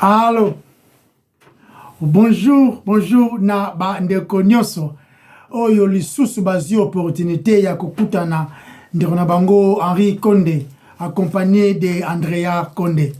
Allô. Bonjour, bonjour na ba ndeko nyonso. Oyo lisusu bazi opportunité ya kokutana ndeko na bango Henri Condé accompagné de Andrea Condé.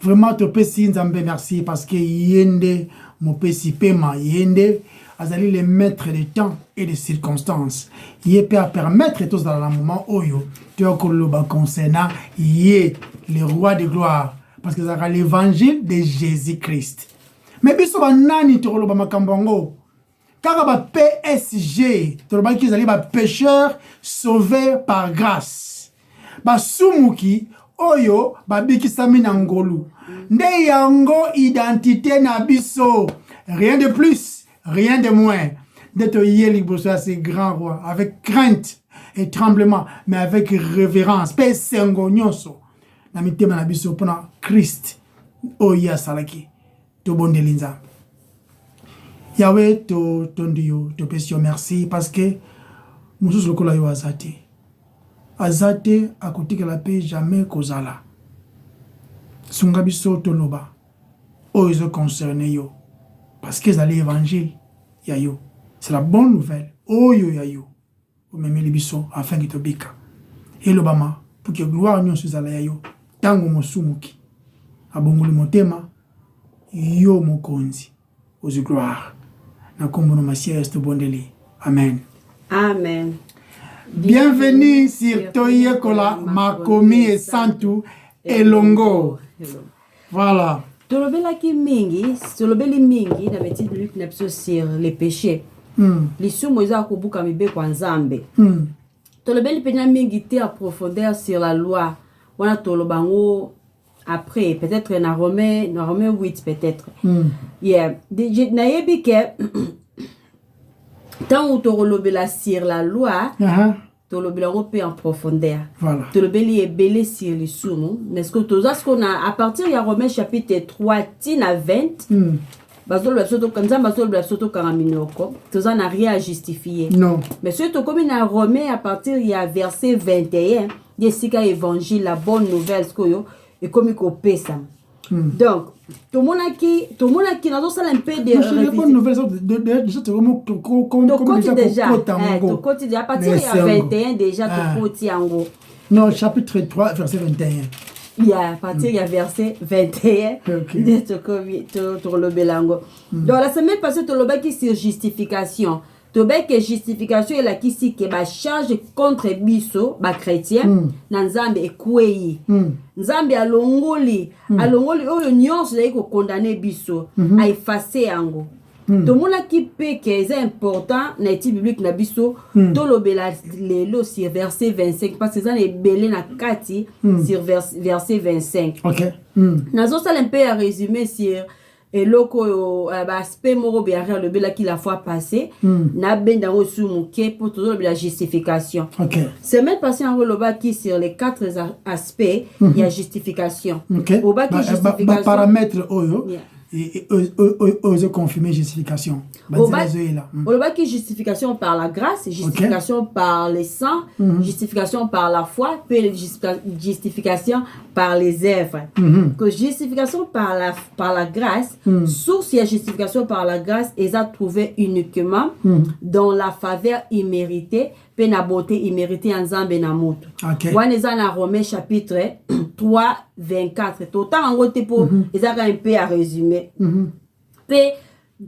Vraiment topesi nzambe merci parce que yende mopesi pema yende azali le maître des temps et des circonstances. Yé peut permettre tous dans le moment oyo tu as koloba concernant yé le roi de gloire parce que c'est l'évangile de Jésus-Christ. Mais biso banani to koloba makambongo kaka ba PSG to ba ki zali ba pécheur sauvé par grâce. Ba sumuki oyo ba bikisami na ngolu. Nde yango identité na biso. Rien de plus, rien de moins. D'être yéli pour ça c'est grand roi avec crainte et tremblement mais avec révérence. Pe sengo nyonso. Na mitema na biso pona Christ oya salaki. To bondeli nzambe. Yahweh to tondio to pesio merci parce que mususu lokola yo azate. Azate akotika la paix jamais kozala. Sunga biso to loba. Oyo concerné yo parce que c'est l'évangile ya yo. C'est la bonne nouvelle. Oyo ya yo. O memeli biso afin que to bika. Et lobama pour que gloire nyonso zala ya yo. Tango mosumuki. Abongoli motema yo mokonzi. Aux gloire. Na kombono masia est bondeli. Amen. Amen. Bienvenue sur Toye Kola Makomi et Santu Elongo. Voilà. Tolobelaki mingi na beti Luc na biso sur les péchés. Lisumu eza kobuka mibe kwa nzambe. Tolobeli pena mingi te à profondeur sur la loi. Wana tolobango après peut-être na Romains 8 peut-être. Yeah, na yebi ke tant où tolobela sur la loi. Tolobela pe en profondeur. Voilà. Tolobeli est belé sur les sumo. Est-ce que tout ça ce qu'on a à partir de Romains chapitre 3 tina 20. Bazolo soto kanza bazolo soto karaminoko. Tout ça n'a rien à justifier. Non. Mais surtout comme in Romains à partir il y a verset 21, Jessica évangile la bonne nouvelle ce que yo et comme ko pesa. Donc tout le monde qui n'a pas un peu de bonne nouvelle déjà à partir de 21 déjà tout côté en gros. Non, chapitre 3 verset 21. Il y a à partir du verset 21 de le belango. Donc la semaine passée tu le qui sur justification. Tu que justification est la qui si que ba charge contre biso ba chrétien na nzambe ekwei. Nzambe alongoli oyo nyonso za ko condamner biso a effacer yango. To mona ki pe que c'est important na étude biblique na biso to lobela lelo sur verset 25 parce que ça est belé na kati sur verset 25. OK. Nazo sala un peu à résumer sur et loko aspect moro bien le bela qui la fois passée na benda osumuke pour toujours la justification. OK. Semaine passée en reloba qui sur les 4 aspects il y a justification. OK. Au bas qui justification paramètre oyo et confirmer justification. Au bas qui justification par la grâce, justification par les sangs, justification par la foi, puis justification par les œuvres. Que justification par la grâce, source et justification par la grâce, ils ont trouvé uniquement dans la faveur imméritée, puis la beauté imméritée en Zambé na mutu. Wana eza na Romains chapitre 3 24. Total en gros pour ils ont un peu à résumer. Puis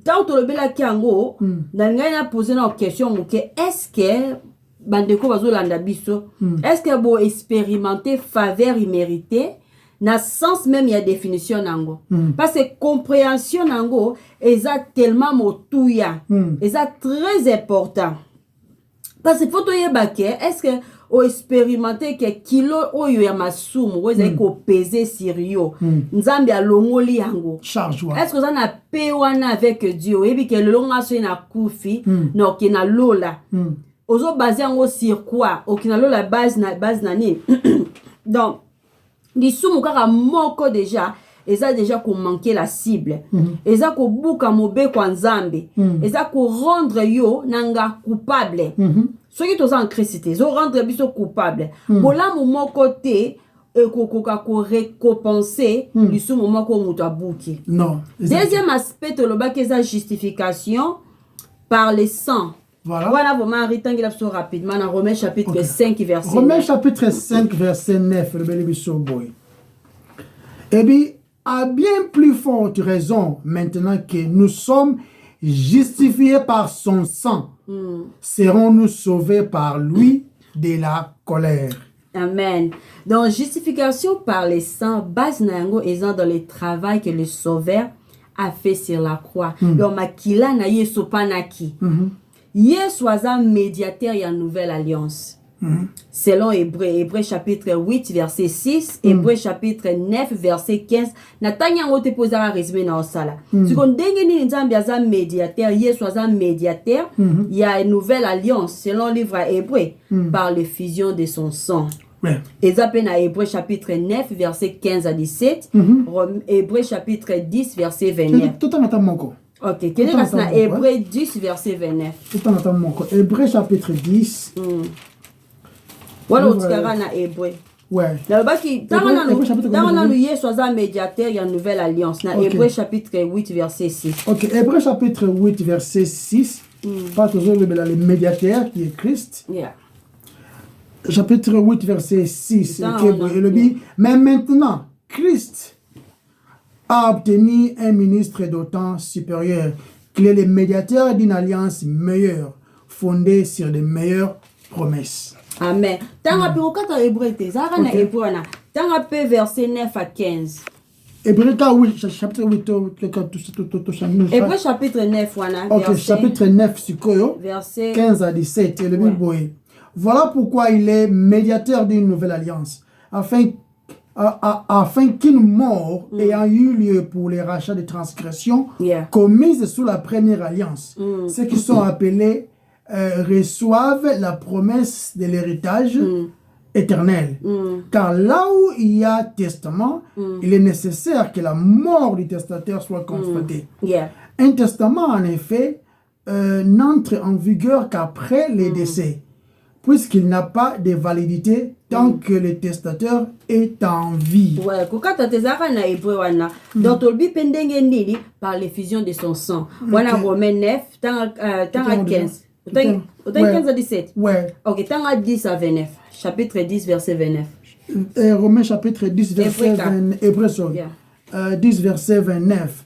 tant que le bela kiango, dans na poser une question est-ce que bandeko bazolanda biso, est-ce que bo expérimenter faveur imméritée na sens même il y a définition nango parce que compréhension nango eza tellement motuya eza très important parce que faut to yebake est-ce que o expérimenter que kilo oyo ya masumu weza ko peser sur yo nzambe alongoli yango charge est-ce que ça na pe wana avec Dieu et puis que le longa so na kufi no ki na lola ozo basé yango sur quoi o ki na lola base na ni donc lisumu kaka moko déjà eza déjà ko manquer la cible eza ko buka mobe kwa nzambe eza ko rendre yo nanga coupable ceux qui sont en Christ ils rendre biso coupable bola mo moko te récompenser le moment qu'on muta bouki. Non. Deuxième aspect de la justification par le sang. Voilà. Voilà vraiment Ritangi l'absor rapidement dans Romains chapitre 5 verset 9. Romains chapitre 5 verset 9 le bel boy. Et bien à bien plus forte raison maintenant que nous sommes justifiés par son sang, serons-nous sauvés par lui de la colère. Amen. Donc justification par le sang base nango est dans le travail que le sauveur a fait sur la croix. Donc makila na yeso panaki. Yesu aza médiateur ya nouvelle alliance. Selon Hébreux chapitre 8 verset 6, Hébreux chapitre 9 verset 15, natanya ngo te posa un résumé na osala. Si kon ndenge ni nzambe aza médiateur, Yesu aza médiateur, il y a une nouvelle alliance selon le livre Hébreux par l'effusion de son sang. Et ça peine à Hébreux chapitre 9 verset 15 à 17, Hébreux chapitre 10 verset 29. Tout en attendant mon OK, quel est na Hébreux 10 verset 29. Tout en attendant mon Hébreux chapitre 10. Voilà où tu as na Hébreux. Ouais. Là bas qui dans le Yesu aza médiateur, il y a une nouvelle alliance na Hébreux chapitre 8 verset 6. OK, Hébreux chapitre 8 verset 6. Pas toujours le médiateur qui est Christ. Yeah. Chapitre 8 verset 6. Mais maintenant, Christ a obtenu un ministre d'autant supérieur qu'il est le médiateur d'une alliance meilleure, fondée sur de meilleures promesses. Amen. Tanga pe okata Hébreux te zara na Hébreux na. Tanga pe verset 9 à 15. Hébreux chapitre 8 Hébreux chapitre 9 wana. OK, chapitre 9 sikoyo. Verset 15 à 17 et le Bible. Voilà pourquoi il est médiateur d'une nouvelle alliance afin qu'une mort ayant eu lieu pour les rachats de transgressions commises sous la première alliance, ceux qui sont appelés reçoivent la promesse de l'héritage éternel. Car là où il y a testament, il est nécessaire que la mort du testateur soit constatée. Un testament, en effet, n'entre en vigueur qu'après les décès, puisqu'il n'a pas de validité tant que le testateur est en vie. Ouais, kokata tezaka na Hébreux wana. Donc tolbi pendenge ndili par l'effusion de son sang. Wana Romains 9 tanga 15. Autant 15 à 17. Ouais. OK, tanga 10 à 29. Chapitre 10 verset 29. Romains chapitre 10 verset 29. Hébreux 10 verset 29.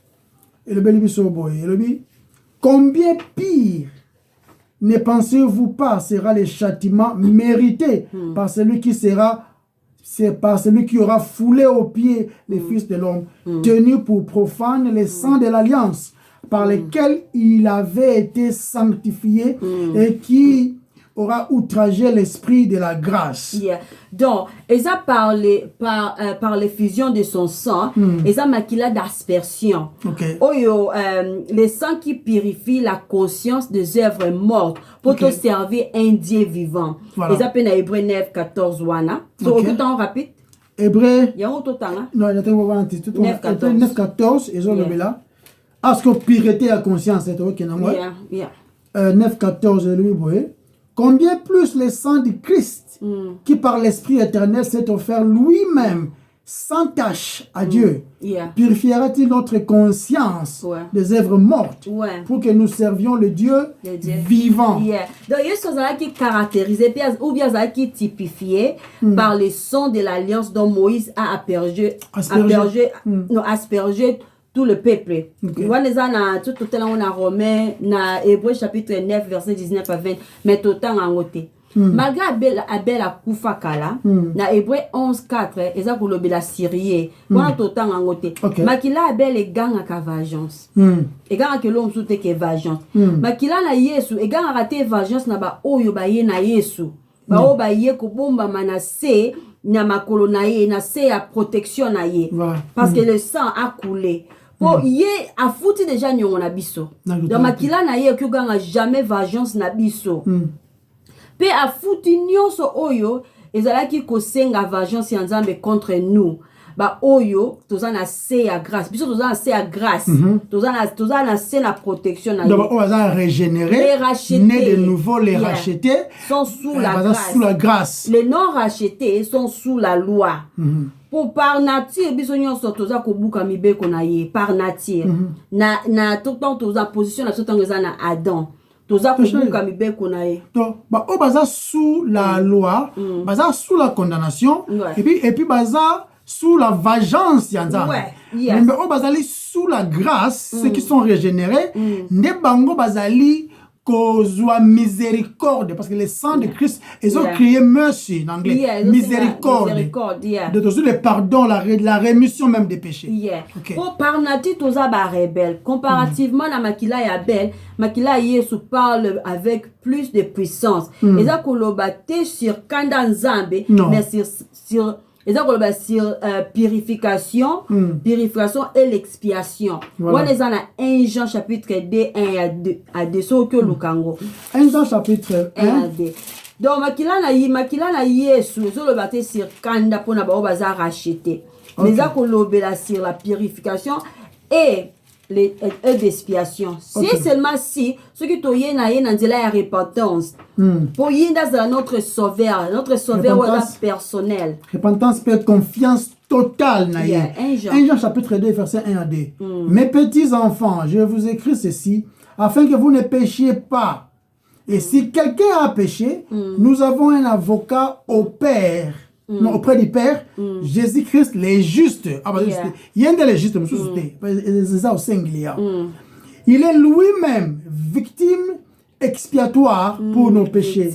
Et le bel boy, et le combien pire ne pensez-vous pas sera le châtiment mérité par celui qui aura foulé aux pieds les fils de l'homme, tenu pour profane les sangs de l'alliance par lesquels il avait été sanctifié et qui aura outragé l'esprit de la grâce. Donc, ils ont parlé par l'effusion de son sang, ils ont maquillé d'aspersion. Le sang qui purifie la conscience des œuvres mortes pour te servir un Dieu vivant. Ils ont appelé Hébreux 9, 14 wana. Donc, temps rapide. Hébreux. Il y a un autre temps. 9, 14. Ils ont levé là. Est-ce que pureté à conscience est ok? 9, 14. Combien plus le sang de Christ, qui par l'Esprit éternel s'est offert lui-même sans tache à Dieu, purifiera-t-il notre conscience des œuvres mortes pour que nous servions le Dieu vivant? Donc, il y a ce qui est caractérisé ou bien qui est typifié par le sang de l'alliance dont Moïse a aspergé tout le peuple. On a tout on a Romains, na Hébreux chapitre 9 verset 19 à 20, mais tout temps en côté. Malgré Abel a kufa kala, na Hébreux 11 4, eza kulobi la Syrie, on tout temps en côté. Makila Abel e ganga ka vengeance. E ganga ke l'homme soute ke vengeance. Makila na Yesu e ganga raté vengeance na ba oyo ba ye na Yesu. Ba o ba ye ko bomba manase na makolo na ye na se ya protection na ye. Parce que le sang a coulé. Po ye a fouti déjà nyongo na biso. Donc makila na ye ki ganga jamais vengeance na biso. Pe a fouti nyonso oyo ezalaki kosenga vengeance ya Nzambe contre nous. ba oyo toza na se ya grâce biso toza na se ya grâce toza na se na protection na donc on va régénérer né de nouveau les rachetés sont sous la grâce les non rachetés sont sous la loi pour par nature biso nyonso toza kobuka mibeko na ye par nature na tout temps toza position na sotango eza na Adam toza kobuka mibeko na ye donc ba o baza sous la loi baza sous la condamnation et puis baza sous la vengeance yanza mais o bazali sous la grâce ceux qui sont régénérés ne bango bazali kozwa miséricorde parce que le sang de Christ ils ont crié mercy en anglais miséricorde de le pardon la rémission même des péchés pour par nature toza ba rebelle comparativement na makila ya Abel makila Yesu parle avec plus de puissance eza koloba te sur kanda nzambe mais sur sur purification et l'expiation. On est dans 1 Jean chapitre 2, 1 à 2, so que Lukango. 1 Jean chapitre 1 à 2. Donc makila na Yesu so le baptême sur kanda pona ba baza racheté. Mais ça kolobela sur la purification et d'expiation. Si seulement si ce qui toye na ye na nzela ya repentance pour yinda za notre sauveur personnel. Repentance peut être confiance totale na ye. 1 Jean chapitre 2 verset 1 à 2. Mes petits enfants, je vous écris ceci afin que vous ne péchiez pas. Et si quelqu'un a péché, nous avons un avocat au Père. Non, auprès du Père, Jésus-Christ, les justes. Il y a des justes, c'est ça au singulier. Il est lui-même victime expiatoire pour nos péchés.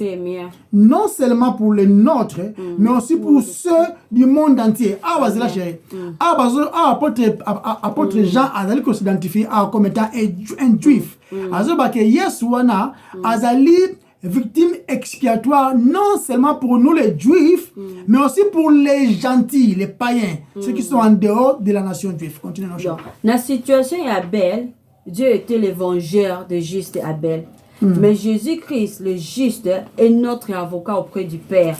Non seulement pour les nôtres, mais aussi pour ceux du monde entier. Apôtre Jean a s'identifié comme étant un juif. Victime expiatoire non seulement pour nous les juifs mais aussi pour les gentils, les païens, ceux qui sont en dehors de la nation juive. Continuez nos choses. Dans la situation d'Abel, Dieu était le vengeur de juste Abel. Mais Jésus-Christ, le juste, est notre avocat auprès du Père.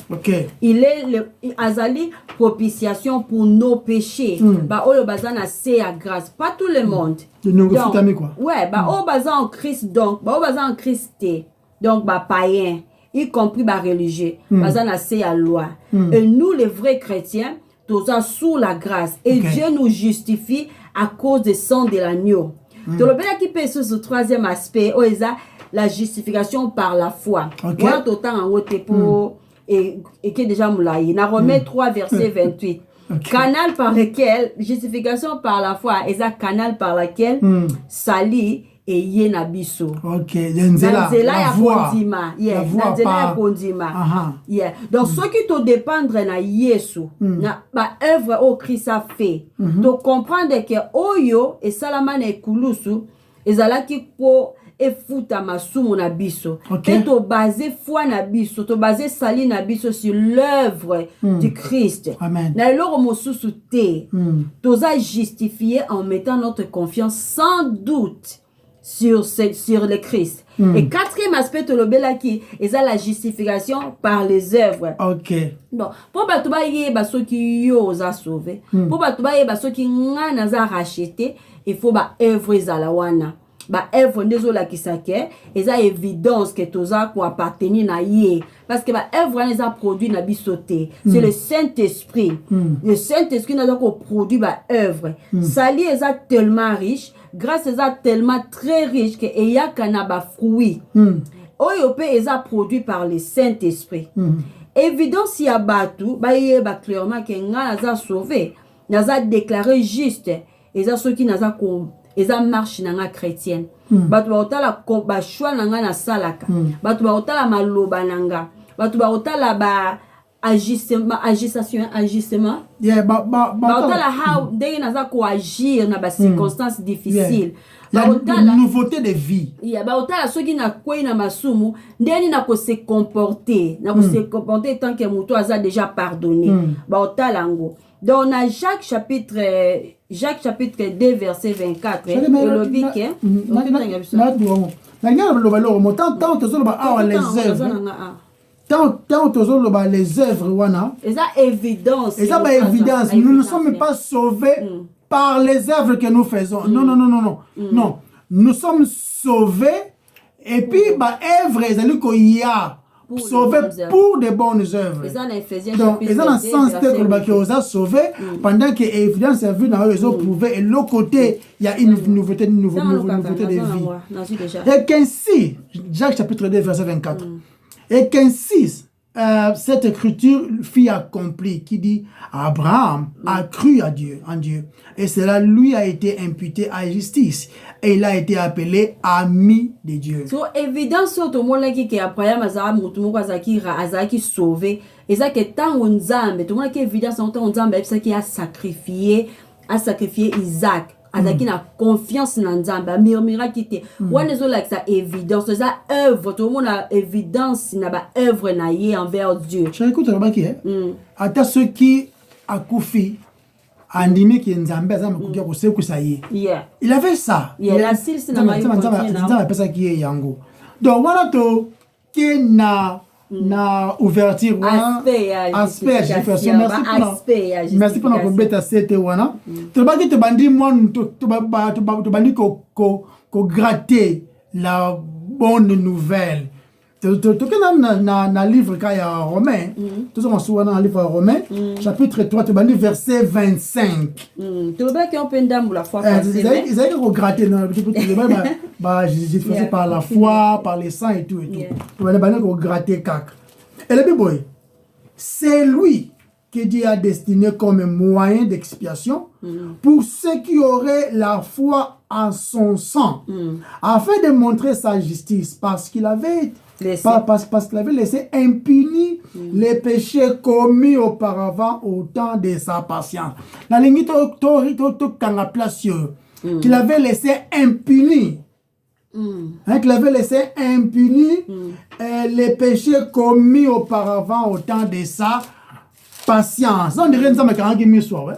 Il est le azali propitiation pour nos péchés. Bah o le bazan a c'est à grâce, pas tout le monde. Donc, quoi. Ouais, bah o bazan en Christ donc, bah o bazan en Christ. Donc, bah, païens, y compris bah, religieux, bah, ça n'a c'est à loi. Et nous, les vrais chrétiens, nous sommes sous la grâce. Et Dieu nous justifie à cause du sang de l'agneau. Donc, le bien qui peut sur ce troisième aspect, la justification par la foi. Moi, tout le temps, en haut, pour et qui est déjà moulaï. Dans Romains 3, verset 28. Canal par lequel, justification par la foi, et ça, canal par lequel, sali, et yé na biso. La voix. La voix. Donc, ceux qui te dépendent na Yesu, na ba œuvre au Christ a fait. Donc, comprendre que oyo et salaman et kulusu, et zalaki po et futa masumu na biso. Et to basé foi na biso, to basé sali na biso sur l'œuvre du Christ. Amen. Na loro mosusu te. Toza justifié en mettant notre confiance sans doute sur le Christ. Et quatrième aspect de l'obélaki, c'est la justification par les œuvres. Donc, pour batouba yé baso qui yo a sauvé, pour batouba yé baso qui n'a za racheté, il faut ba œuvre zalawana. Ba œuvre ndezola kisake, et ça évidence que toza ko appartenir na yé, parce que ba œuvre les a produit na bisoté. C'est le Saint-Esprit. Le Saint-Esprit n'a pas produit ba œuvre. Sali est tellement riche. Grâce à tellement très riche que il y a kanaba fruit. Oyope est produit par le Saint-Esprit. Évident si y a batou, ba yé ba clairement que nga naza sauvé, naza déclaré juste, et ça ceux qui naza comme et ça marche dans la chrétienne. Batou ba otala ba choix nanga na salaka. Batou ba otala maloba nanga. Batou ba otala ba agissement. Otala how ndenge naza ko agir na ba circonstances difficiles. La nouveauté de vie. Ba otala soki na kwei na masumu ndeni na ko se comporter, na ko se comporter tant que muto aza déjà pardonné. Ba otala ngo. Dans Jacques chapitre 2 verset 24 le bique tant les œuvres wana et ça évidence et ça évidence nous ne sommes pas sauvés par les œuvres que nous faisons non nous sommes sauvés et puis œuvres ezali ko ya sauvé pour de bonnes œuvres. Donc, ils ont un sens que vous a sauvé pendant que l'évidence est vue dans eux, ils ont prouvé. Et l'autre côté, il y a une nouveauté de vie. Et qu'ainsi, Jacques chapitre 2, verset 24. Et qu'ainsi, cette écriture fut accomplie qui dit Abraham a cru à Dieu, en Dieu, et cela lui a été imputé à justice, et il a été appelé ami de Dieu. So évidence sur tout le monde qui Abraham azaki sauvé, et ça que tant on zambe, tout le monde qui évidence sur on zambe, c'est qui a sacrifié Isaac. Azaki na confiance na nzamba murmura kite wana zo like ça évidence ça œuvre tout le monde a évidence na ba œuvre na yé envers Dieu. Je écoute le baki ata ceux qui a koufi andimi ki nzambe azama kukia ko se kusaye. Il avait ça. La sil c'est na ma nzamba pesa ki ye yango. Donc wana to ki na ouverture aspect justification merci pour notre bête cette wana to baki to bandi moi to bandi ko gratter la bonne nouvelle to na livre kaya Romain tout ça on soit dans le livre Romain chapitre 3 to bandi verset 25 to baki on peut ndambu la foi ils avaient ko gratter non justifié par la foi par les saints et tout to bandi ko gratter cac et le biboy c'est lui que Dieu a destiné comme moyen d'expiation pour ceux qui auraient la foi en son sang, afin de montrer sa justice, parce qu'il avait laissé impunis les péchés commis auparavant au temps de sa patience. La ligne qu'il avait laissé impunis. Qu'il avait laissé impunis les péchés commis auparavant au temps de sa patience. On dirait ça, mais quand on soir,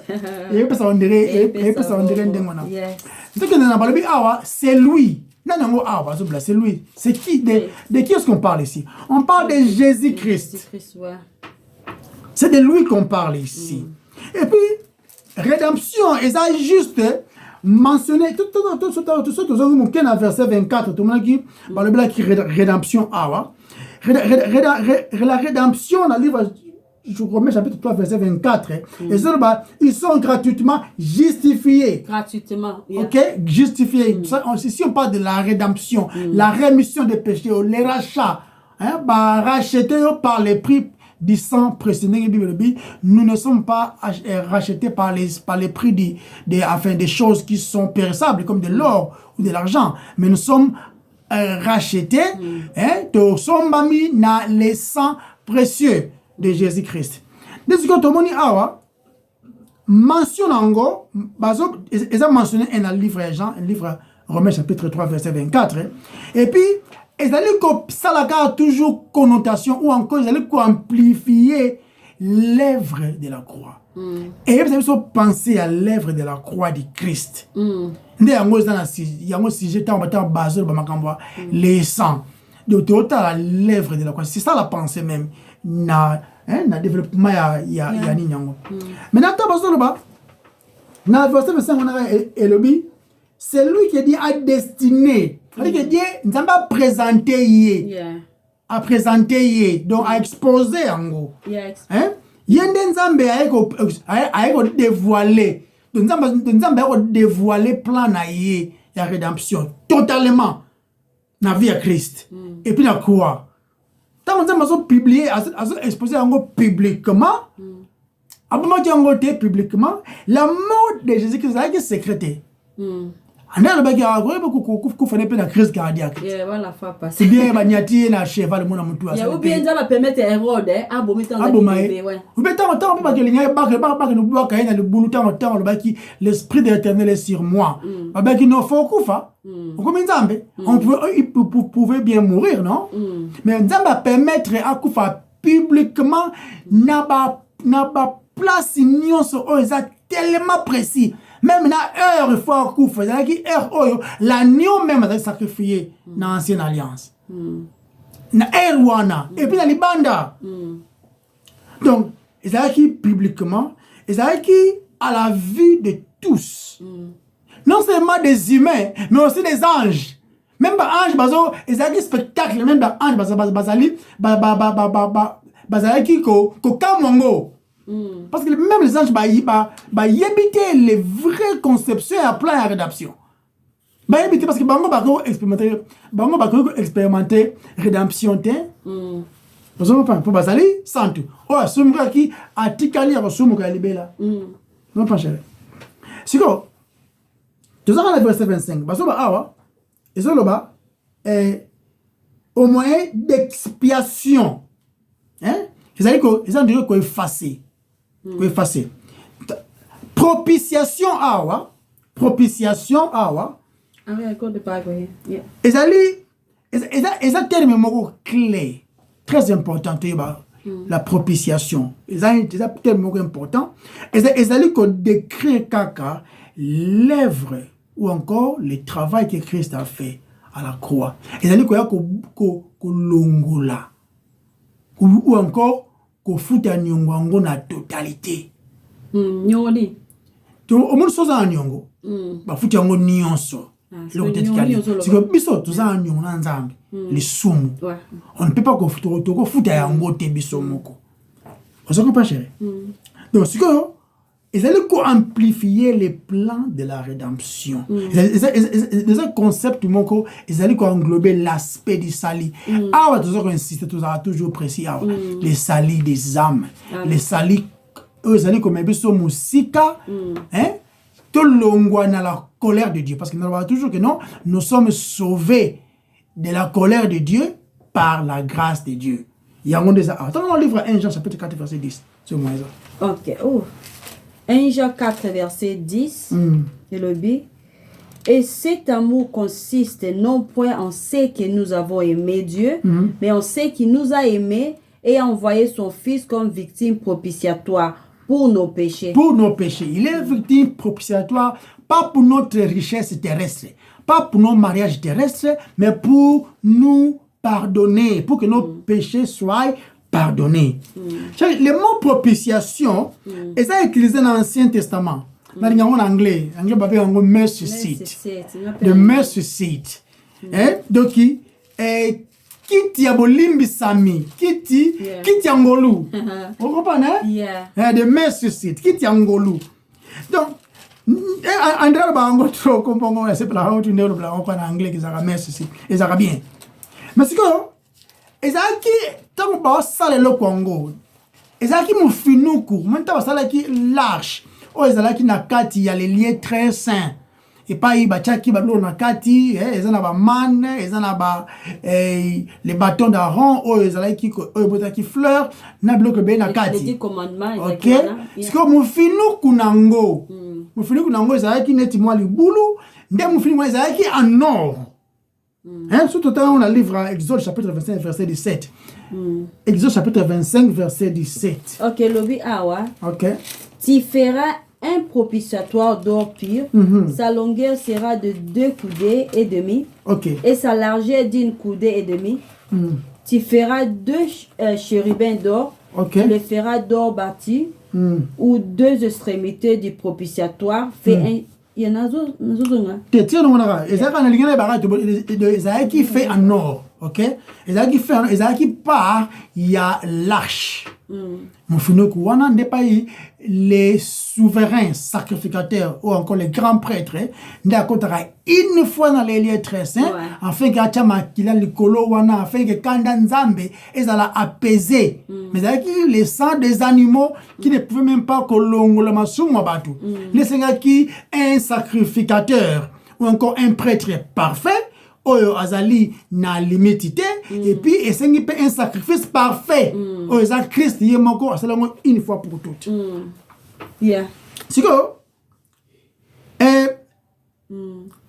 et puis ça on dirait c'est lui. Non, c'est lui. C'est qui de qui est-ce qu'on parle ici? On parle de Jésus-Christ. C'est de lui qu'on parle ici. Et puis rédemption, et ça juste mentionné tout ça verset 24 tout le monde qui parle de rédemption la rédemption dans le livre je remets chapitre 3 verset 24 et ça ils sont gratuitement justifiés OK justifiés si on parle de la rédemption la rémission des péchés les rachats rachetés par les prix du sang précédent, nous ne sommes pas rachetés par les prix des choses qui sont périssables, comme de l'or ou de l'argent, mais nous sommes rachetés, nous sommes mis dans les sangs précieux de Jésus-Christ. De ce que tout le monde mentionne encore, ils ont mentionné un livre Jean, un livre Romains chapitre 3 verset 24, et puis ils allaient ça a toujours connotation ou encore ils allaient amplifier l'œuvre de la croix. Et vous avez pensé à l'œuvre de la croix du Christ. Il y a un sujet basé sur les sangs. Donc l'œuvre de la croix. C'est ça la pensée même. Na développement ya ninyango. Maintenant dans le verset 25 on a Elobi, c'est lui qui dit à destiné. C'est-à-dire que Dieu nous a présenté à présenter donc à exposer en gros. Yende nzambe aiko dévoiler. Donc nzambe aiko dévoiler plan na yé la rédemption totalement na vie à Christ. Et puis la croix. Tant nzambe a publié a exposé en gros publiquement. Après moi dit publiquement la mort de Jésus-Christ est secrétée. Anda le bagi a beaucoup fait la crise cardiaque. C'est bien banyati na cheval mona mutu asa. Ou bien ça la permettre Hérode a bomiter dans bébé ouais. Ou bien tant pas que linga ba no bua kaina le bulu tant le baki l'esprit de l'Éternel est sur moi. Ba baki no faut kufa. On comme nzambe, on pouvait bien mourir non? Mais nzamba permettre à kufa publiquement na ba place nyonso o exact tellement précis. Même na heure il faut couper c'est-à-dire heure l'agneau même a sacrifié dans l'ancienne alliance. na wana et puis na libanda. Donc ezalaki publiquement, ezalaki à la vue de tous. Non seulement des humains, mais aussi des anges. Même les anges, bazo, ezalaki spectacle, même les anges, bazali, bazali ko kamongo. Parce que même les anges, yébiter les vraies conceptions et à plan de rédemption. Yébiter parce que bango expérimenter rédemption. Pour bazali, santu. Oh, sumra qui a tikali à sumra libela. Non pas cher. Siko, tu as le verset 25. Basoba awa, et ça là-bas, au moyen d'expiation. Hein? C'est-à-dire qu'ils ont effacé. Propitiation awa. Ah oui, encore de paragraphe. Et ça terme mot clé, très important, la propitiation. C'est un terme important. Et ça décrit caca l'œuvre ou encore le travail que Christ a fait à la croix. Et ça dit longola ou encore ko futa nyongo na totalité. Nyoni. To au monde soza nyongo. Ba futa nyongo nyonso. Le côté tikali. C'est que biso to za nyongo na nzambe. Les sumu. On ne peut pas ko futa yango te biso moko. On se comprend chérie. Donc c'est que ils allaient amplifier les plans de la rédemption. Les concepts ils allaient englober l'aspect du salut. Ah, toujours insister, toujours précis. Les salis des âmes, les salis, ils allaient comme un musika, hein, tout l'ongwa dans la colère de Dieu. Parce que nous avons toujours que non, nous sommes sauvés de la colère de Dieu par la grâce de Dieu. Il y a un des attends, on livre 1 Jean chapitre 4 verset 10. C'est moi ça. Ok. Oh. 1 Jean 4, verset 10, et le B. Et cet amour consiste non point en ce que nous avons aimé Dieu, mais en ce qu'il nous a aimés et a envoyé son Fils comme victime propitiatoire pour nos péchés. Pour nos péchés. Il est victime propitiatoire, pas pour notre richesse terrestre, pas pour nos mariages terrestres, mais pour nous pardonner, pour que nos péchés soient pardonner. Le mot propitiation est utilisé dans l'Ancien Testament. Dans l'anglais, on appelle mercy seat. The mercy seat. Donc, kiti ya bolimbi sami, kiti ya ngolu. Vous comprenez? The mercy seat, kiti ya ngolu. Donc, André Bango trop comprend c'est pour la tu ne le en anglais qui sera mercy seat. Et ça va bien. Mais c'est que ezaki tango ba sala le Congo ezaki mufinuku manta ba sala ki large o ezalaki na kati ya les liens très saints et pas y bachaki ba na kati ezana ba man ezana ba les bâtons d'Aaron o ezalaki ko o botaki fleur na bloc be na kati OK c'est que mufinuku nango ezalaki neti moi libulu nde mufinuku ezalaki en or. Surtout on a livre Exode chapitre 25 verset 17. Exode chapitre 25 verset 17. Ok, lobby awa. Ok. Tu feras un propitiatoire d'or pur. Sa longueur sera de 2 coudées et demi. Ok. Et sa largeur d'1 coudée et demi. Tu feras 2 chérubins d'or. Ok. Tu les feras d'or bâti. Ou 2 extrémités du propitiatoire. Fait un. Il y en a d'autres. Ezaki fait en or, ok? Ezaki part, il y a l'arche. Les souverains sacrificateurs ou encore les grands prêtres, une fois dans les lieux très saints, afin que Kanda Nzambe ezala apaisé. Mais les sangs des animaux qui ne pouvaient même pas kolongo la masuma batu. Les un sacrificateur ou encore un prêtre parfait. Oyo azali na limitité et puis esengi pe un sacrifice parfait oyo za Christ yemoko asalango une fois pour toutes. Siko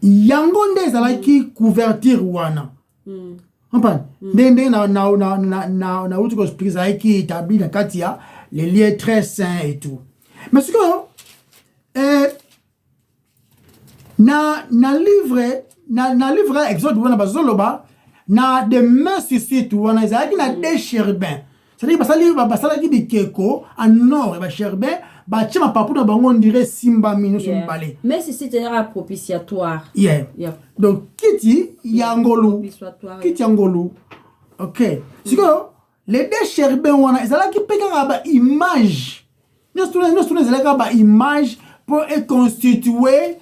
yango nde ezalaki couverture wana Comprends? Ndende na utu ko expliquer ça qui établi na katia les liens très saints et tout. Mais siko na livre Exode wana bazoloba na de main sur suite wana ezalaki na des chérubins. C'est-à-dire basalaki bikeko en or ba chérubin ba tima papu na bango on dirait simba mino sur balé. Mais c'est un propitiatoire. Yeah. Donc kiti yangolu. Kiti yangolu. OK. Siko les deux chérubins wana ezalaki peka ba image. Nous ezalaki ba image pour être constitué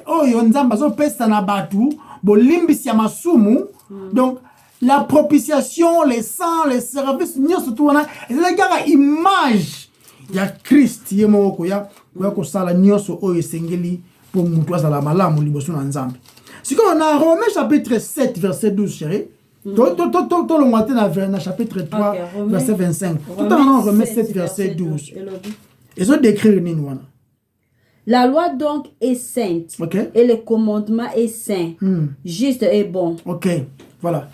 oyo nzamba zo pesa na batu bolimbisi ya masumu. Donc la propitiation, les sangs, les services, nous surtout on a ezalaki image ya Christ yemoko ya ko sala nyoso oyo sengeli pour mutu azala malamu liboso na nzambe. Siko na Romains chapitre 7 verset 12 chéri. Tout le moitié dans chapitre 3 verset 25. Tout en Romains 7 verset 12. Ils ont décrit nini wana. La loi donc est sainte. Et le commandement est saint, juste et bon. OK. Voilà.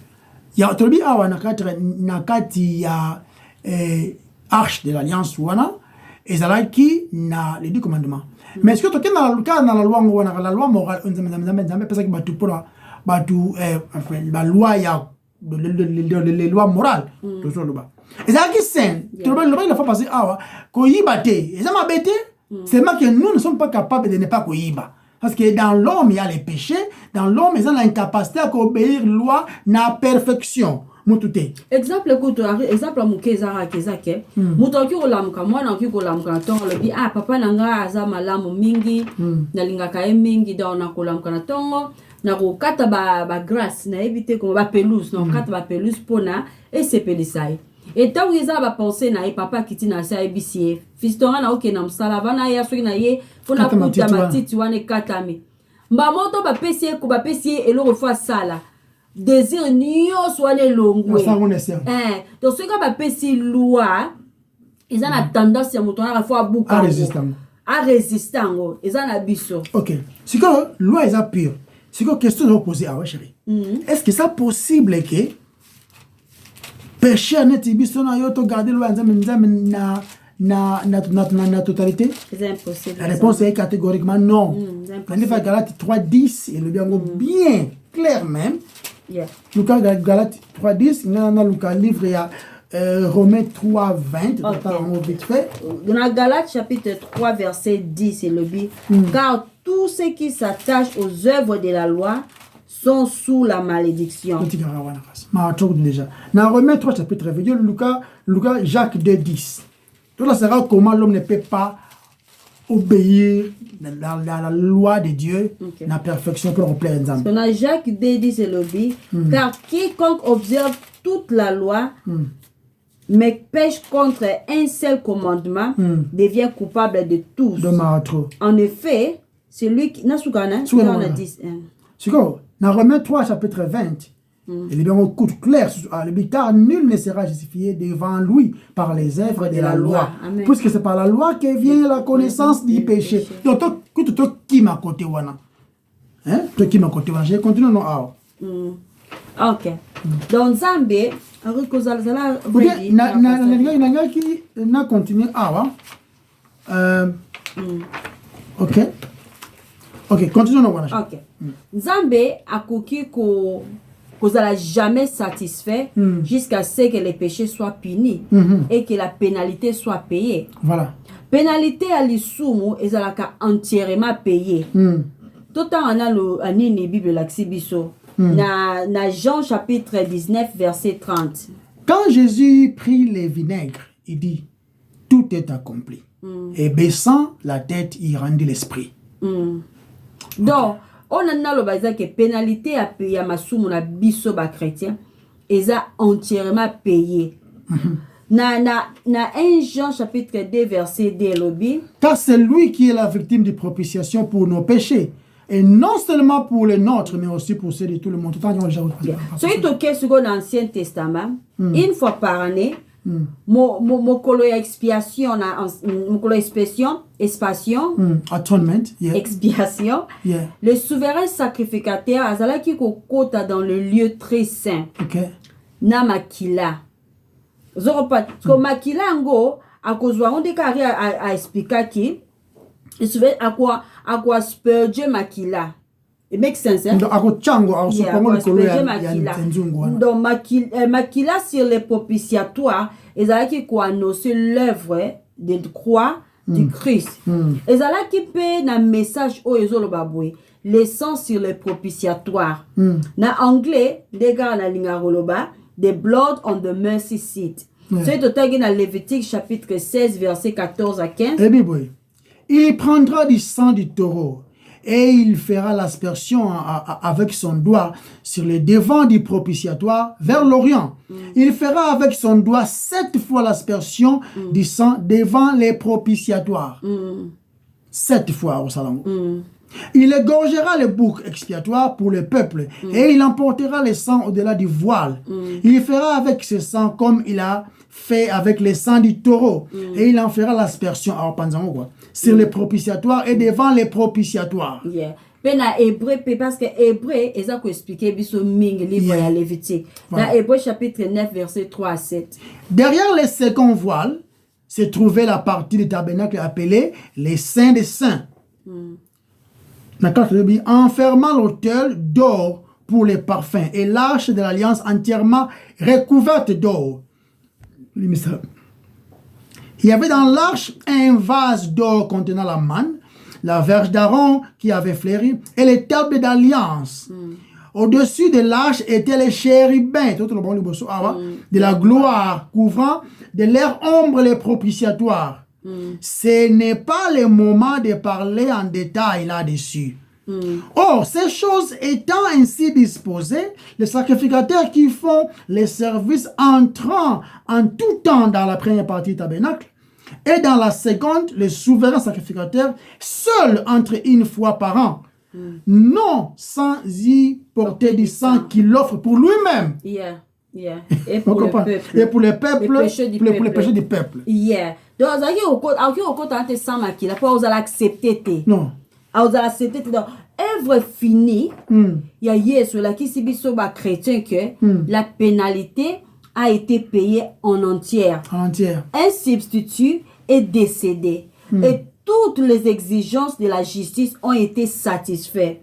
Il y a tobi awa nakati ya arche de l'alliance wana ezalaki na les 10 commandements. Mais est-ce que toke na la loi wana la loi morale nzambe pesa ki batu pona batu la loi ya les lois morales to so loba. Ezalaki saint. Tobi loba il faut passer awa ko yibate. Ezama bete. C'est moi que nous ne sommes pas capables de ne pas koyiba. Parce que dans l'homme, il y a les péchés. Dans l'homme, ils ont l'incapacité à obéir la loi na perfection. Exemple, exemple, Moukezara Kezake. Moutoki olamuka, moi na ki kolamuka na tongo lobi papa nanga aza malamu mingi, na lingaka e mingi da na kolamuka na tongo, na ko kata ba grâce na éviter ko ba pelouse, na kata ba pelouse pona et sepelisai. Et tant qu'ils ont pensé na papa qui tina sa ebisi fiston na oke na msala bana ya soki na ye pona kuta matiti wana katami mba moto ba pesi ko ba pesi eloko fois sala désir nyo soane longwe donc ce que ba pesi loi ils ont la tendance ya moto na fois buka à résistango ils ont la biso. OK, c'est que loi est pure. C'est que question de poser à chérie. Est-ce que ça possible que péché net biso na yo to garder loi nzambe na totalité? C'est impossible. La réponse est catégoriquement non. Dans le Galates 3:10 et le bien clair même. Lucas Galates 3:10, dans le livre il y a Romains 3:20 vite fait. Dans Galates chapitre 3 verset 10 et le dit car tous ceux qui s'attachent aux œuvres de la loi sont sous la malédiction. Déjà. Dans Romains 3 chapitre 20, Lucas Jacques 2:10. Tout là sera comment l'homme ne peut pas obéir dans la loi de Dieu, la perfection pour remplir un âme. Dans Jacques 2:10 c'est le dit car quiconque observe toute la loi mais pêche contre un seul commandement devient coupable de tous. En effet, celui qui n'a pas dit dans Romains 3 chapitre 20, il est bien un coup clair car nul ne sera justifié devant lui par les œuvres de la loi. Amen. Puisque c'est par la loi que vient la connaissance du péché. Donc toi qui m'a côté wana. Hein? Toi qui m'a côté wana. Je continue non OK. Donc Zambé arikozala na continue OK. OK, continuons non wana. OK. Zambé akoki ko kozala jamais satisfait jusqu'à ce que les péchés soient punis et que la pénalité soit payée. Voilà. Pénalité à l'isumu ezalaka entièrement payée. Tout temps on a le anini Bible laxibiso na Jean chapitre 19 verset 30. Quand Jésus prit les vinaigres, il dit tout est accompli. Et baissant la tête, il rendit l'esprit. Donc on a le bazar que pénalité à payer à masumu na biso ba chrétien eza entièrement payé. Na 1 Jean chapitre 2 verset 2 lobby car c'est lui qui est la victime de propitiation pour nos péchés et non seulement pour les nôtres mais aussi pour ceux de tout le monde. Tout so itoke sur l'Ancien Testament une fois par année mon colo expiation na mon colo expiation atonement expiation le souverain sacrificateur azalaki kokota dans le lieu très saint na makila zoropa ko makila ngo akozwa onde kari a expliquer ki le souverain akwa spurge makila It makes sense, hein? Donc, makila sur les propitiatoires, ils allaient qui annoncer l'œuvre de croix du Christ. Ils allaient qui paient un message au Ezolobaboué, les sang sur les propitiatoires. Na anglais, les gars na lingaroloba, the blood on the mercy seat. C'est total dans Lévitique chapitre 16, verset 14 à 15. Il prendra du sang du taureau et il fera l'aspersion avec son doigt sur le devant du propitiatoire vers l'Orient. Il fera avec son doigt 7 fois l'aspersion du sang devant les propitiatoires. 7 fois au salon. Il égorgera le bouc expiatoire pour le peuple et il emportera le sang au-delà du voile. Il fera avec ce sang comme il a fait avec le sang du taureau et il en fera l'aspersion sur les propitiatoires et devant les propitiatoires. Mais dans Hébreu, parce que Hébreu, ils ont expliqué biso ming livre à Lévitique. Dans Hébreu chapitre 9, verset 3 à 7. Derrière le second voile se trouvait la partie du tabernacle appelée les saints des saints. Enfermant l'autel d'or pour les parfums et l'arche de l'alliance entièrement recouverte d'or. Il y avait dans l'arche un vase d'or contenant la manne, la verge d'Aaron qui avait fleuri et les tables d'alliance. Au-dessus de l'arche étaient les chérubins de la gloire couvrant de leur ombre les propitiatoires. Ce n'est pas le moment de parler en détail là-dessus. Or, ces choses étant ainsi disposées, les sacrificateurs qui font les services entrant en tout temps dans la première partie du tabernacle et dans la seconde, le souverain sacrificateur seul entre une fois par an, non sans y porter du sang qu'il offre pour lui-même. Et pour le peuple. Et pour le peuple, pour les péchés du peuple. Donc, vous allez accepter. Non. Vous allez accepter. Donc, œuvre finie, il y a Yesu là qui s'est dit chrétien que la pénalité a été payée en entière. Un substitut est décédé. Et toutes les exigences de la justice ont été satisfaites.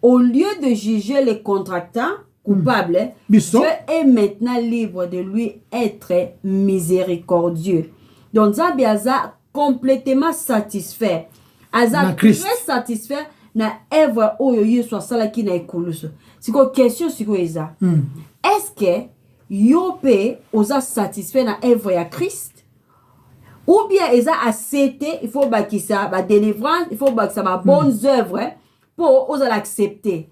Au lieu de juger les contractants coupables, Dieu est maintenant libre de lui être miséricordieux. Donc, Zabi Aza complètement satisfait. Aza très satisfait na œuvre oyo soit sala qui na ekuluso. C'est quoi question c'est quoi ça? Est-ce que yope oza satisfait na œuvre ya Christ? Ou bien eza accepté, il faut ba ki ça ba délivrance, il faut ba que ça ba bonnes œuvres pour oza l'accepter.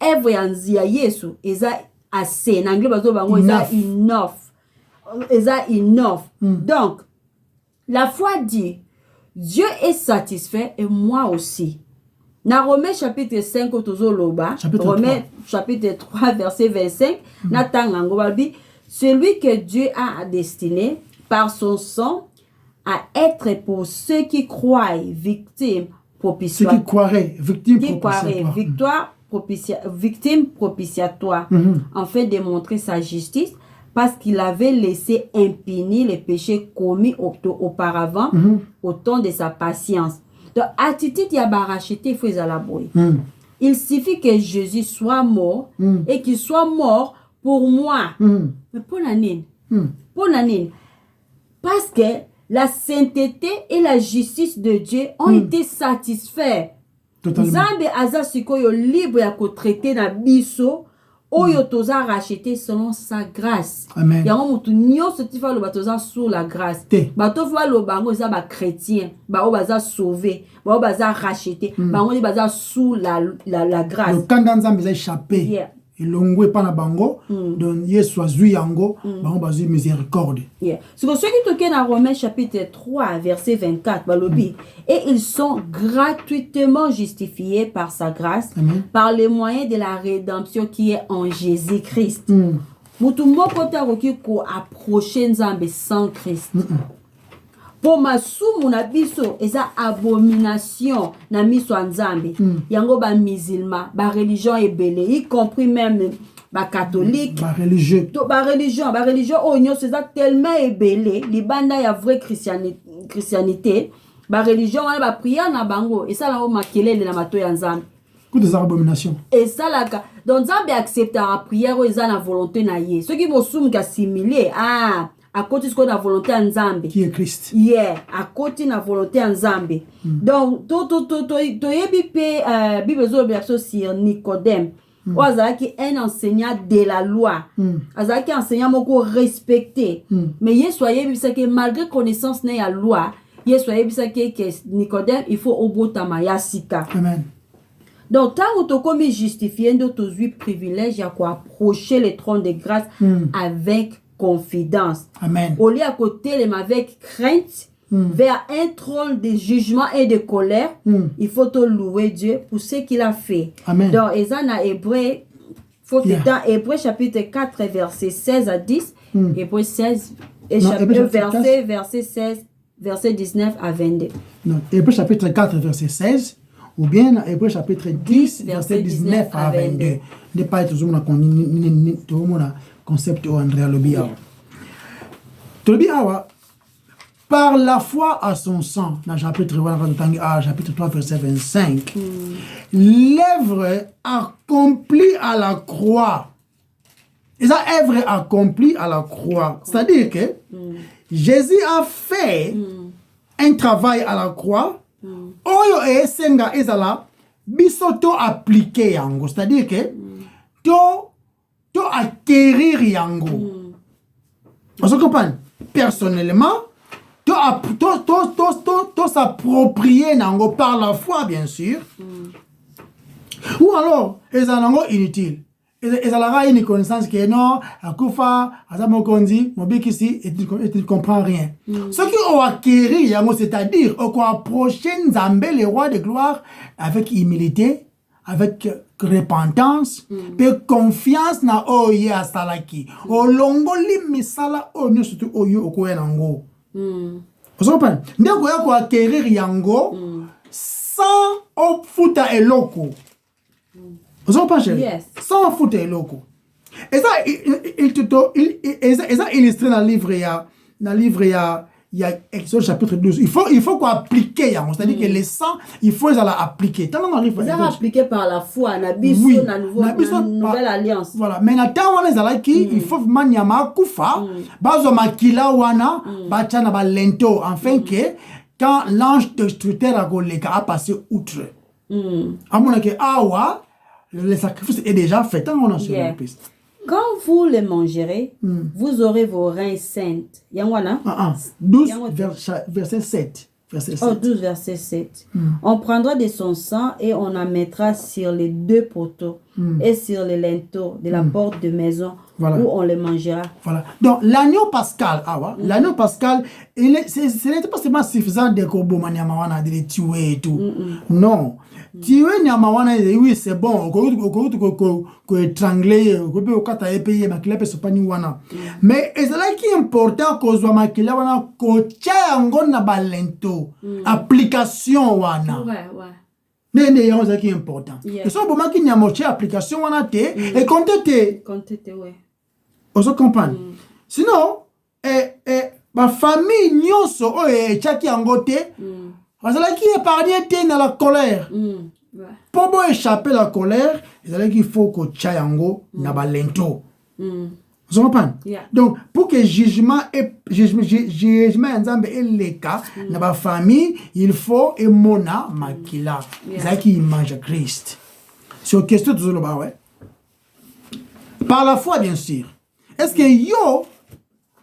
Œuvre ya Yesu eza assez. En anglais bazo bango eza enough. Eza enough. Donc la foi dit Dieu est satisfait et moi aussi. Dans Romains chapitre 5, Romains chapitre 3, verset 25, celui que Dieu a destiné par son sang à être pour ceux qui croient victimes propitiatoires. Ceux qui croiraient victime propitiatoire, afin de montrer sa justice, parce qu'il avait laissé impunis les péchés commis auparavant au temps de sa patience. Donc, attitude il y a racheté, il faut il suffit que Jésus soit mort et qu'il soit mort pour moi. Mais pour l'année. Parce que la sainteté et la justice de Dieu ont été satisfaits. Zambe azasiko yo libre ya ko traiter na biso oyo toza racheté selon sa grâce. Amen. Yango mutu nyonso tifa lo batoza sous la grâce. Bato fa lo bango za ba chrétien, ba o baza sauvé, ba o baza racheté, bango li baza sous la grâce. Le kanda nzambe za échappé. Ilongwe pa na bango, donc Yesu azui yango, bango bazui miséricorde. C'est pour ceux qui toquent dans Romains chapitre 3 verset 24 balobi et ils sont gratuitement justifiés par sa grâce. Par les moyens de la rédemption qui est en Jésus-Christ. Mutu moko ta roki ko approcher nzambe sans Christ. Pour ma sumu na biso eza abomination na miso nzambe. Yango ba musulman, ba religion ebele, y compris même ba catholique, ba religieux. Ba religion onyo c'est tellement ebele, libanda ya vraie christianité, ba religion wana ba prière na bango et ça la o makelele na mato ya nzambe. Toutes des abominations. Et ça, là, donc, Nzambe accepte la prière où ils ont la volonté na ye. Ceux qui vont assimiler, à côté de la volonté en Nzambe. Qui est Christ. Yeah, à côté de la volonté en Nzambe. Donc, Bible sur Nicodème. Azalaki un enseignant de la loi. Azalaki enseignant moko respecté. Mais il soyez que malgré connaissance de la loi, il soyez que Nicodème, il faut obotama yasika. Amen. Donc, tant que tu comme justifié de tes 8 privilèges, à quoi approcher le trône de grâce avec confidence. Amen. Au lieu à côté, avec crainte, vers un trône de jugement et de colère, il faut te louer Dieu pour ce qu'il a fait. Amen. Donc, Ezana Hébreu, dans Hébreu chapitre 4, verset 16 à 10, Hébreu 16, et chapitre verset 16, verset 19 à 22. Non, Hébreu chapitre 4, verset 16. Ou bien Hébreu chapitre 10, verset 19 à 22. Ne pas être toujours un concept au Andrea Lobia. Lobia, par la foi à son sang, dans chapitre 3, verset 25, l'œuvre accomplie à la croix. Et ça, œuvre accomplie à la croix. C'est-à-dire que Jésus a fait un travail à la croix. Oyo esenga ezala biso to appliquer yango, c'est-à-dire que to acquérir yango. On se comprend? Personnellement, to s'approprier yango par la foi, bien sûr. Ou alors ezala inutile. Ezala une connaissance que non, akufa, azamo kondi, mobikisi, et tu ne comprends rien. Ce qui ont acquéri, c'est-à-dire, on approcher Nzambe, le roi de gloire, avec humilité, avec repentance, et confiance na oye asalaki. O longo li misala onyo surtout oyo okoye nango. Vous comprenez? Ndeko ya ko acquérir yango sans ofuta eloko. Vous comprenez? Yes. Sans foutre locaux. Et ça, il illustré dans le livre, il y a Exode chapitre 12. Il faut qu'on applique, c'est-à-dire que les sangs, il faut les appliquer. Ils ont appliqué par la foi, na biso, na nouvelle alliance. Voilà. Mais maintenant, il faut maniama kufa, bazo makila wana, bachana ba lento, afin que quand l'ange destructeur a passé outre. À mon avis, awa, le sacrifice est déjà fait. Tant on a sur la piste. Quand vous les mangerez, vous aurez vos reins saintes. Yangwana? 12, verset 7. Oh, 12, verset 7. On prendra de son sang et on en mettra sur les 2 poteaux et sur les linteaux de la porte de maison où on les mangera. Voilà. Donc, l'agneau pascal, l'agneau pascal, ce n'était pas seulement suffisant de les tuer et tout. Non. Tuer Nyamawana, oui, c'est bon. Étrangler, mais c'est là qui est important que soit makila wana ko tcha na balento application wana. Ouais. Ne yango qui est important. Et so boma ki nyamoche application wana te et compter ouais. On se comprend. Sinon ma famille nyonso o tchaki angote parce qui épargné te dans la colère. Pour échapper la colère, il faut que tcha yango na balento. Vous comprenez? Donc, pour que jugement Nzambe et les cas, dans ma famille, il faut et mona makila. C'est qui mange Christ. C'est une question de Zoloba, ouais. Par la foi, bien sûr. Est-ce que yo,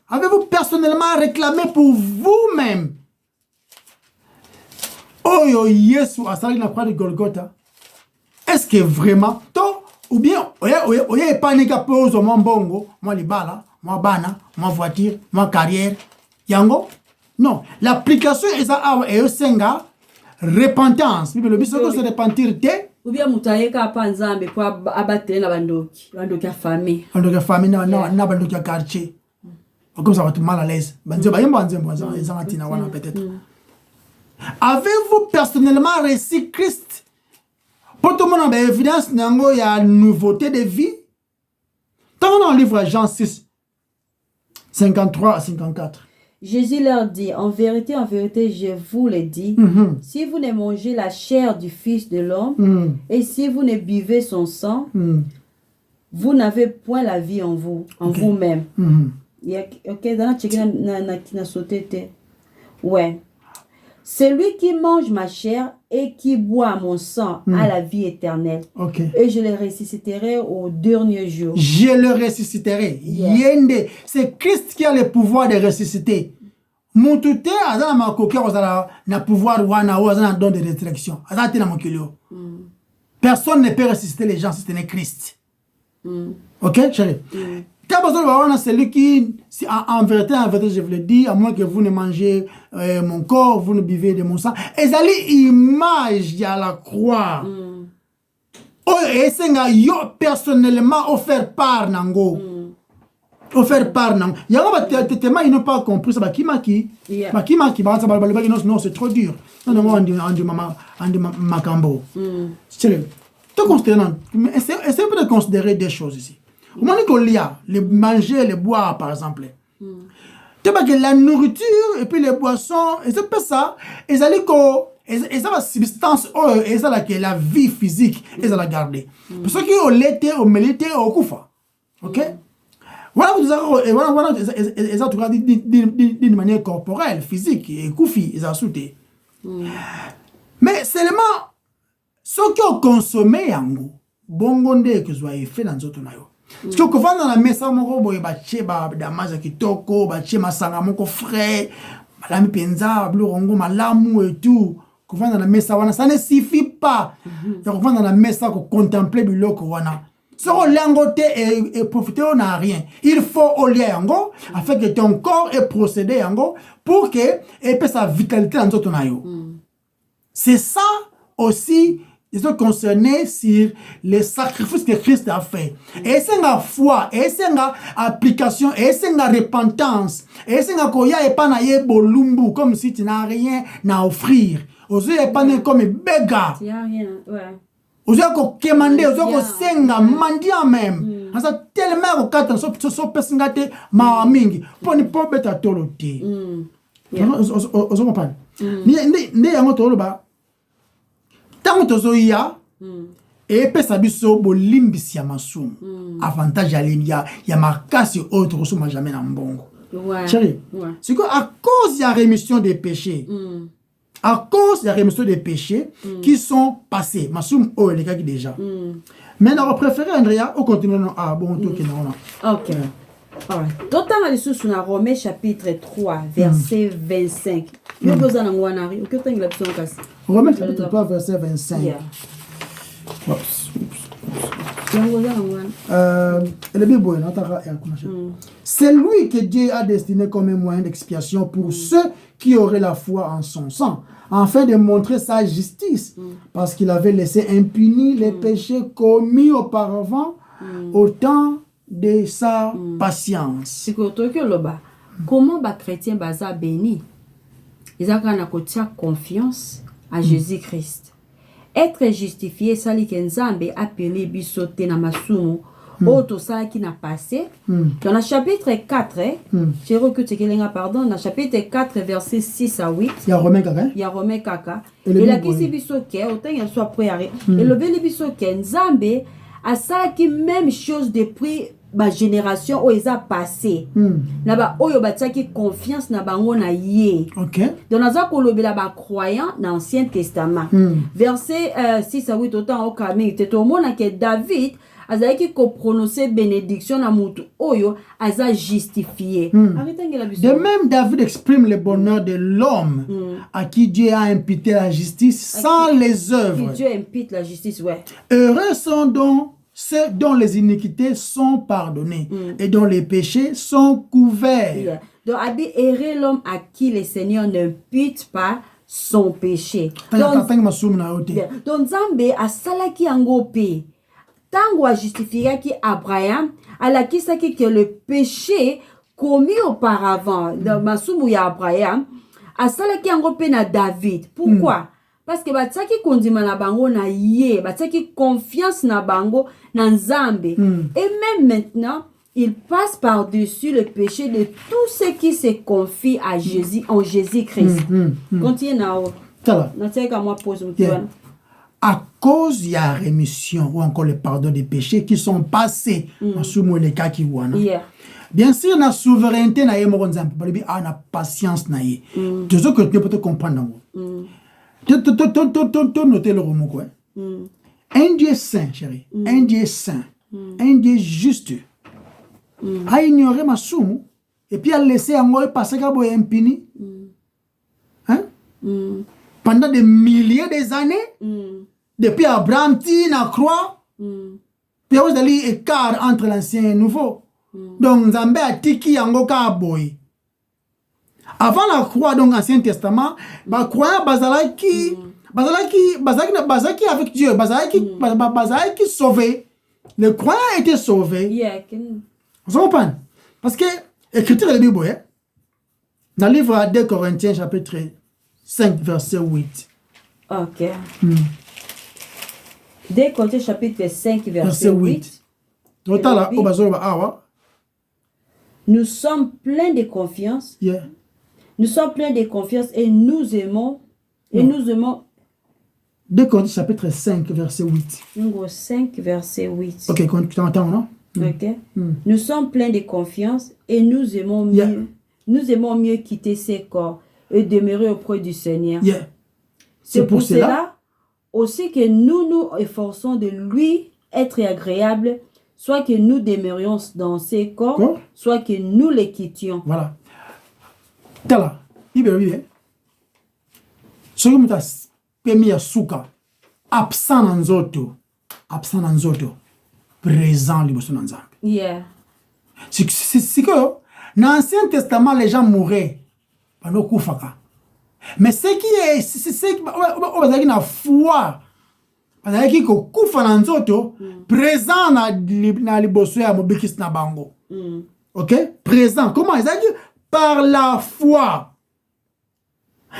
avez-vous personnellement réclamé pour vous-même? Oh yo, Yesu, à ça, il n'a pas de Golgotha. Est-ce que vraiment, toi, ou bien, oye panika pose mon bongo, moi libala, moi bana, moi voiture, moi carrière, yango? Non, l'application est ça, et senga, repentance. Le but c'est que se repentir te. Ou bien mutayeka pa Nzambe pour abattre na bandoki ya famille. Bandoki ya famille na bandoki ya quartier. Comme ça va être mal à l'aise. Banzo ba yemba nzembo za tina wana peut-être. Avez-vous personnellement reçu Christ? Pour tout le monde, il y a évidence qu'il y a une nouveauté de vie. Dans le livre Jean 6, 53 à 54. Jésus leur dit, en vérité, je vous le dis, si vous ne mangez la chair du Fils de l'homme et si vous ne buvez son sang, vous n'avez point la vie en vous, en vous-même. Ok, ouais. Celui qui mange ma chair et qui boit mon sang a la vie éternelle. Et je le ressusciterai au dernier jour. Je le ressusciterai. Yende. C'est Christ qui a le pouvoir de ressusciter. Moutouté, azana makoke, azana na pouvoir wana, azana don de résurrection. Azana tina mokilio. Personne ne peut ressusciter les gens si ce n'est Christ. Ok, chérie? C'est lui qui, en vérité, je vous le dis, à moins que vous ne mangez mon corps, vous ne buvez de mon sang. Et ça l'image à la croix. Et c'est yo personnellement offert par Nango. Offert par Nango. Il y a tellement ils n'ont pas compris ça. Qui non, c'est trop dur. Non, on dit Makambo. C'est essayez de considérer des choses ici. Au moment où il y a les manger, les boire par exemple. Tu vois que la nourriture et puis les boissons, et c'est pas ça. Et ça la substance, et ça la vie physique, et ça la garder. Pour ceux qui ont l'été, au mélité, au koufa. Ok? Voilà, et ça d'une manière corporelle, physique, et koufi, et ça sauté. Mais seulement, ceux qui ont consommé yango, bongonde que soit fait dans notre nayo. Parce que quand on a la mesa moko boye bache ba damaza kitoko, bache masanga moko frais, malami penza, blurongo malamu et tout. Quand on a la mesa wana, ça ne suffit pas. Quand on a la mesa ko contempler biloko wana. Si on langote et profiter on n'a rien. Il faut olier yango afin que ton corps ait procédé yango pour que et sa vitalité dans notre nayo. C'est ça aussi. Ils sont concernés sur les sacrifices que Christ a fait. Et c'est la foi, et c'est l'application, et c'est la repentance, et c'est la koya et pas naie bolumbu comme si tu n'as rien à offrir. Ozo et pas comme bega. Tu n'as rien, ouais. Ozo ko kemande, ozo ko senga mandia même. Asa tellement ko kata so pesingate ma mingi. Poni po beta tolote. Ozo comprendre. Ni yango tolo ba. Tant que ya et puis ça biso bolimbisi ya masumu avantage ya makasi autre suma jamais na mbongo. Chérie, c'est que à cause de la rémission des péchés, à cause de la rémission des péchés qui sont passés, masumu o les gars déjà. Mais on préfère Andrea au continue à bon tout qui non. OK. Alright. Total les sous na Romains chapitre 3 verset 25. Nous besoin na ngwanari, OK tangi la besoin kasi. Romains chapitre 3 verset 25. C'est lui que Dieu a destiné comme un moyen d'expiation pour ceux qui auraient la foi en son sang, afin de montrer sa justice, parce qu'il avait laissé impunis les péchés commis auparavant au temps de sa patience. C'est que comment les chrétiens baza béni? Ils ont confiance à Jésus-Christ. Être justifié, ça li kenzambe appelé bisote na masumu, auto ça qui n'a passé. Dans le chapitre 4, j'ai recruté pardon, dans le chapitre 4 verset 6 à 8. Il y a Romain Kaka. Il y a Romain Kaka. Et la qui si bisoke, autant il soit prêt à et le beli bisoke nzambe à ça qui même chose depuis ba génération où ils a passé. Na ba oyo bataki confiance na bango na ye. OK. Donc naza kolobela ba croyant dans l'Ancien Testament. Verset 6 à 8 autant au Camille, te tomona que David azaki ko prononcer bénédiction na mutu oyo aza justifié. De même David exprime le bonheur de l'homme à qui Dieu a imputé la justice sans les œuvres. Dieu impute la justice, ouais. Heureux sont donc ceux dont les iniquités sont pardonnées et dont les péchés sont couverts. Donc, heureux l'homme à qui le Seigneur n'impute pas son péché. Donc, Nzambe a salaki angope. Tango a justifié qui Abraham, a la qui saki que le péché commis auparavant, dans Masumu ya Abraham, a salaki angope na David. Pourquoi? Parce que batsaki kondima na bango na ye, batsaki confiance na bango na Nzambe. Et même maintenant, il passe par-dessus le péché de tous ceux qui se confient à Jésus, en Jésus-Christ. Continue, Nao. Yeah. À cause de la rémission ou encore le pardon des péchés qui sont passés dans les cas qui voient. Bien sûr, la souveraineté na yemo nzambe balibi na patience na ye. Tu sais que tu peux te comprendre. Tu noter le romo quoi. Un Dieu saint, chérie. Un Dieu saint. Un Dieu juste. A ignoré ma soumu et puis a laissé un mot passer comme impuni. Hein? Pendant des milliers d'années, depuis Abraham na croix, puis vous avez écart entre l'ancien et le nouveau. Donc, Nzambe a tiki yango ka boy. Avant la croix, donc Ancien Testament, ba croyant bazalaki avec Dieu, bazalaki sauvé. Le croyant était sauvé. Vous comprenez? Parce que l'écriture de la Bible, dans le livre de 2 Corinthiens, chapitre 5, verset 8. Ok. 2 Corinthiens, chapitre 5, verset 8. Nous sommes pleins de confiance. Nous sommes pleins de confiance et nous aimons. Et nous aimons. 2 Corinthiens chapitre 5, verset 8. 5, verset 8. Ok, quand tu entends, non? Ok. Nous sommes pleins de confiance et nous aimons mieux. Nous aimons mieux quitter ces corps et demeurer auprès du Seigneur. C'est pour cela aussi que nous nous efforçons de lui être agréable, soit que nous demeurions dans ces corps, soit que nous les quittions. Voilà. Tala, il ce que nous permis à souka, absent dans zoto, présent liboso dans Nzambe. C'est que dans l'Ancien Testament les gens mouraient pendant kufaka. Mais ce qui est c'est na foi. Parce que kufa na nzoto présent na liboso ya mobikis na bango. OK? Présent. Comment ils dit par la foi.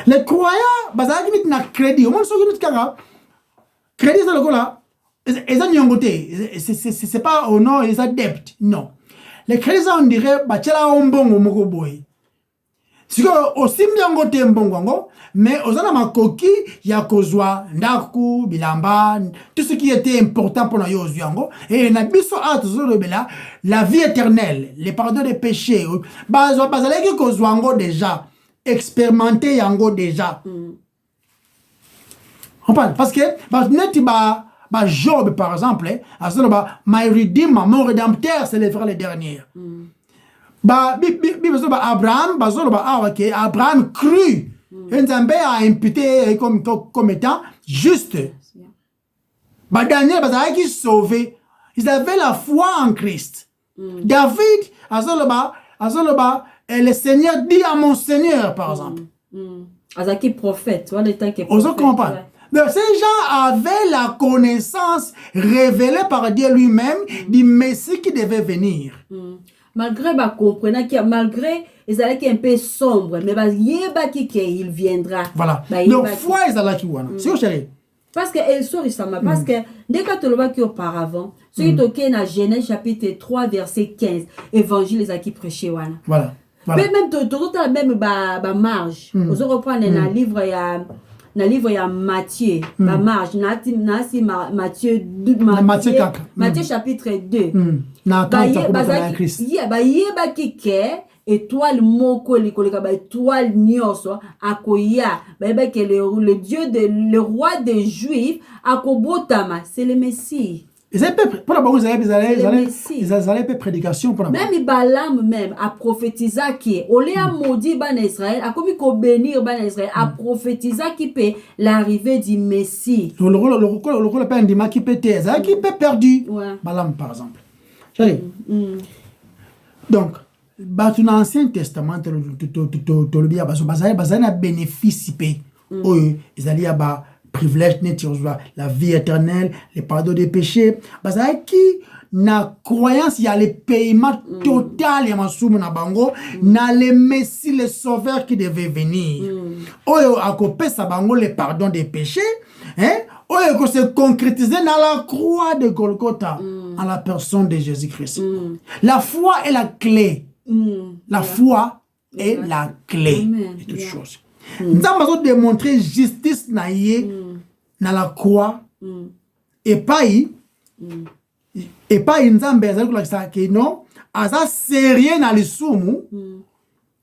Les croyants bazaki mit na crédit. Au moins so mit kanga crédit ça le là. Ils nyongoté. C'est pas au nom ils adeptes. Non. Les crédits on dirait ba tela ombongo moko boy. Si aussi nyongoté mbongo mais aux ana makoki ya kozwa ndaku bilamba tout ce qui était important pour nous yango et na biso atuzolobela la vie éternelle les pardons des péchés bazalaki kozwa ngo déjà expérimenter yango déjà on parle parce que neti ba Job par exemple my redeemer mon rédempteur c'est le frère le dernier Abraham Abraham crut Nzambe a imputé comme étant juste. Daniel bazalaki sauvé. Ils avaient la foi en Christ. David azoloba le Seigneur dit à mon Seigneur par exemple. Azaki prophète, voilà le temps que prophète. On comprend. Donc ces gens avaient la connaissance révélée par Dieu lui-même du Messie qui devait venir. Malgré malgré ils allaient un peu sombre, mais il viendra. Voilà. Donc foi ils allaient qui wana. C'est chérie. Parce que elle sort récemment parce que dès que tu le vois auparavant, ce qui toqué dans Genèse chapitre 3 verset 15, évangile les qui prêché wana. Voilà. Mais même tout la même marge. Vous reprendre dans livre ya Matthieu, ma marge Matthieu 2 Matthieu chapitre 2. Ba étoile moko likoleka ba étoile nyoso akoya ba que le Dieu le roi des Juifs akobotama c'est le Messie. Ils allaient pour la banque ils allaient prédication pour la même Balaam même a prophétisé qui olé a maudit ban Israël a commis ko bénir ban Israël a prophétisé qui peut l'arrivée du Messie. Le rôle pas indima qui peut être qui peut perdu. Balaam par exemple. Donc dans l'Ancien Testament le bien bazana bénéfice ils allaient ba privilège la vie éternelle les pardons des péchés qui na croyance il y a le paiement total ya masumu na bango na le Messie le sauveur qui devait venir oyo akopesa bango le pardon des péchés oyo ko se concrétiser dans la croix de Golgotha en la personne de Jésus-Christ. La foi est la clé. La foi est la clé de toutes choses. Nous avons démontré justice na la croix et pas nzambe azali kolakisa ke non aza sérieux na lisumu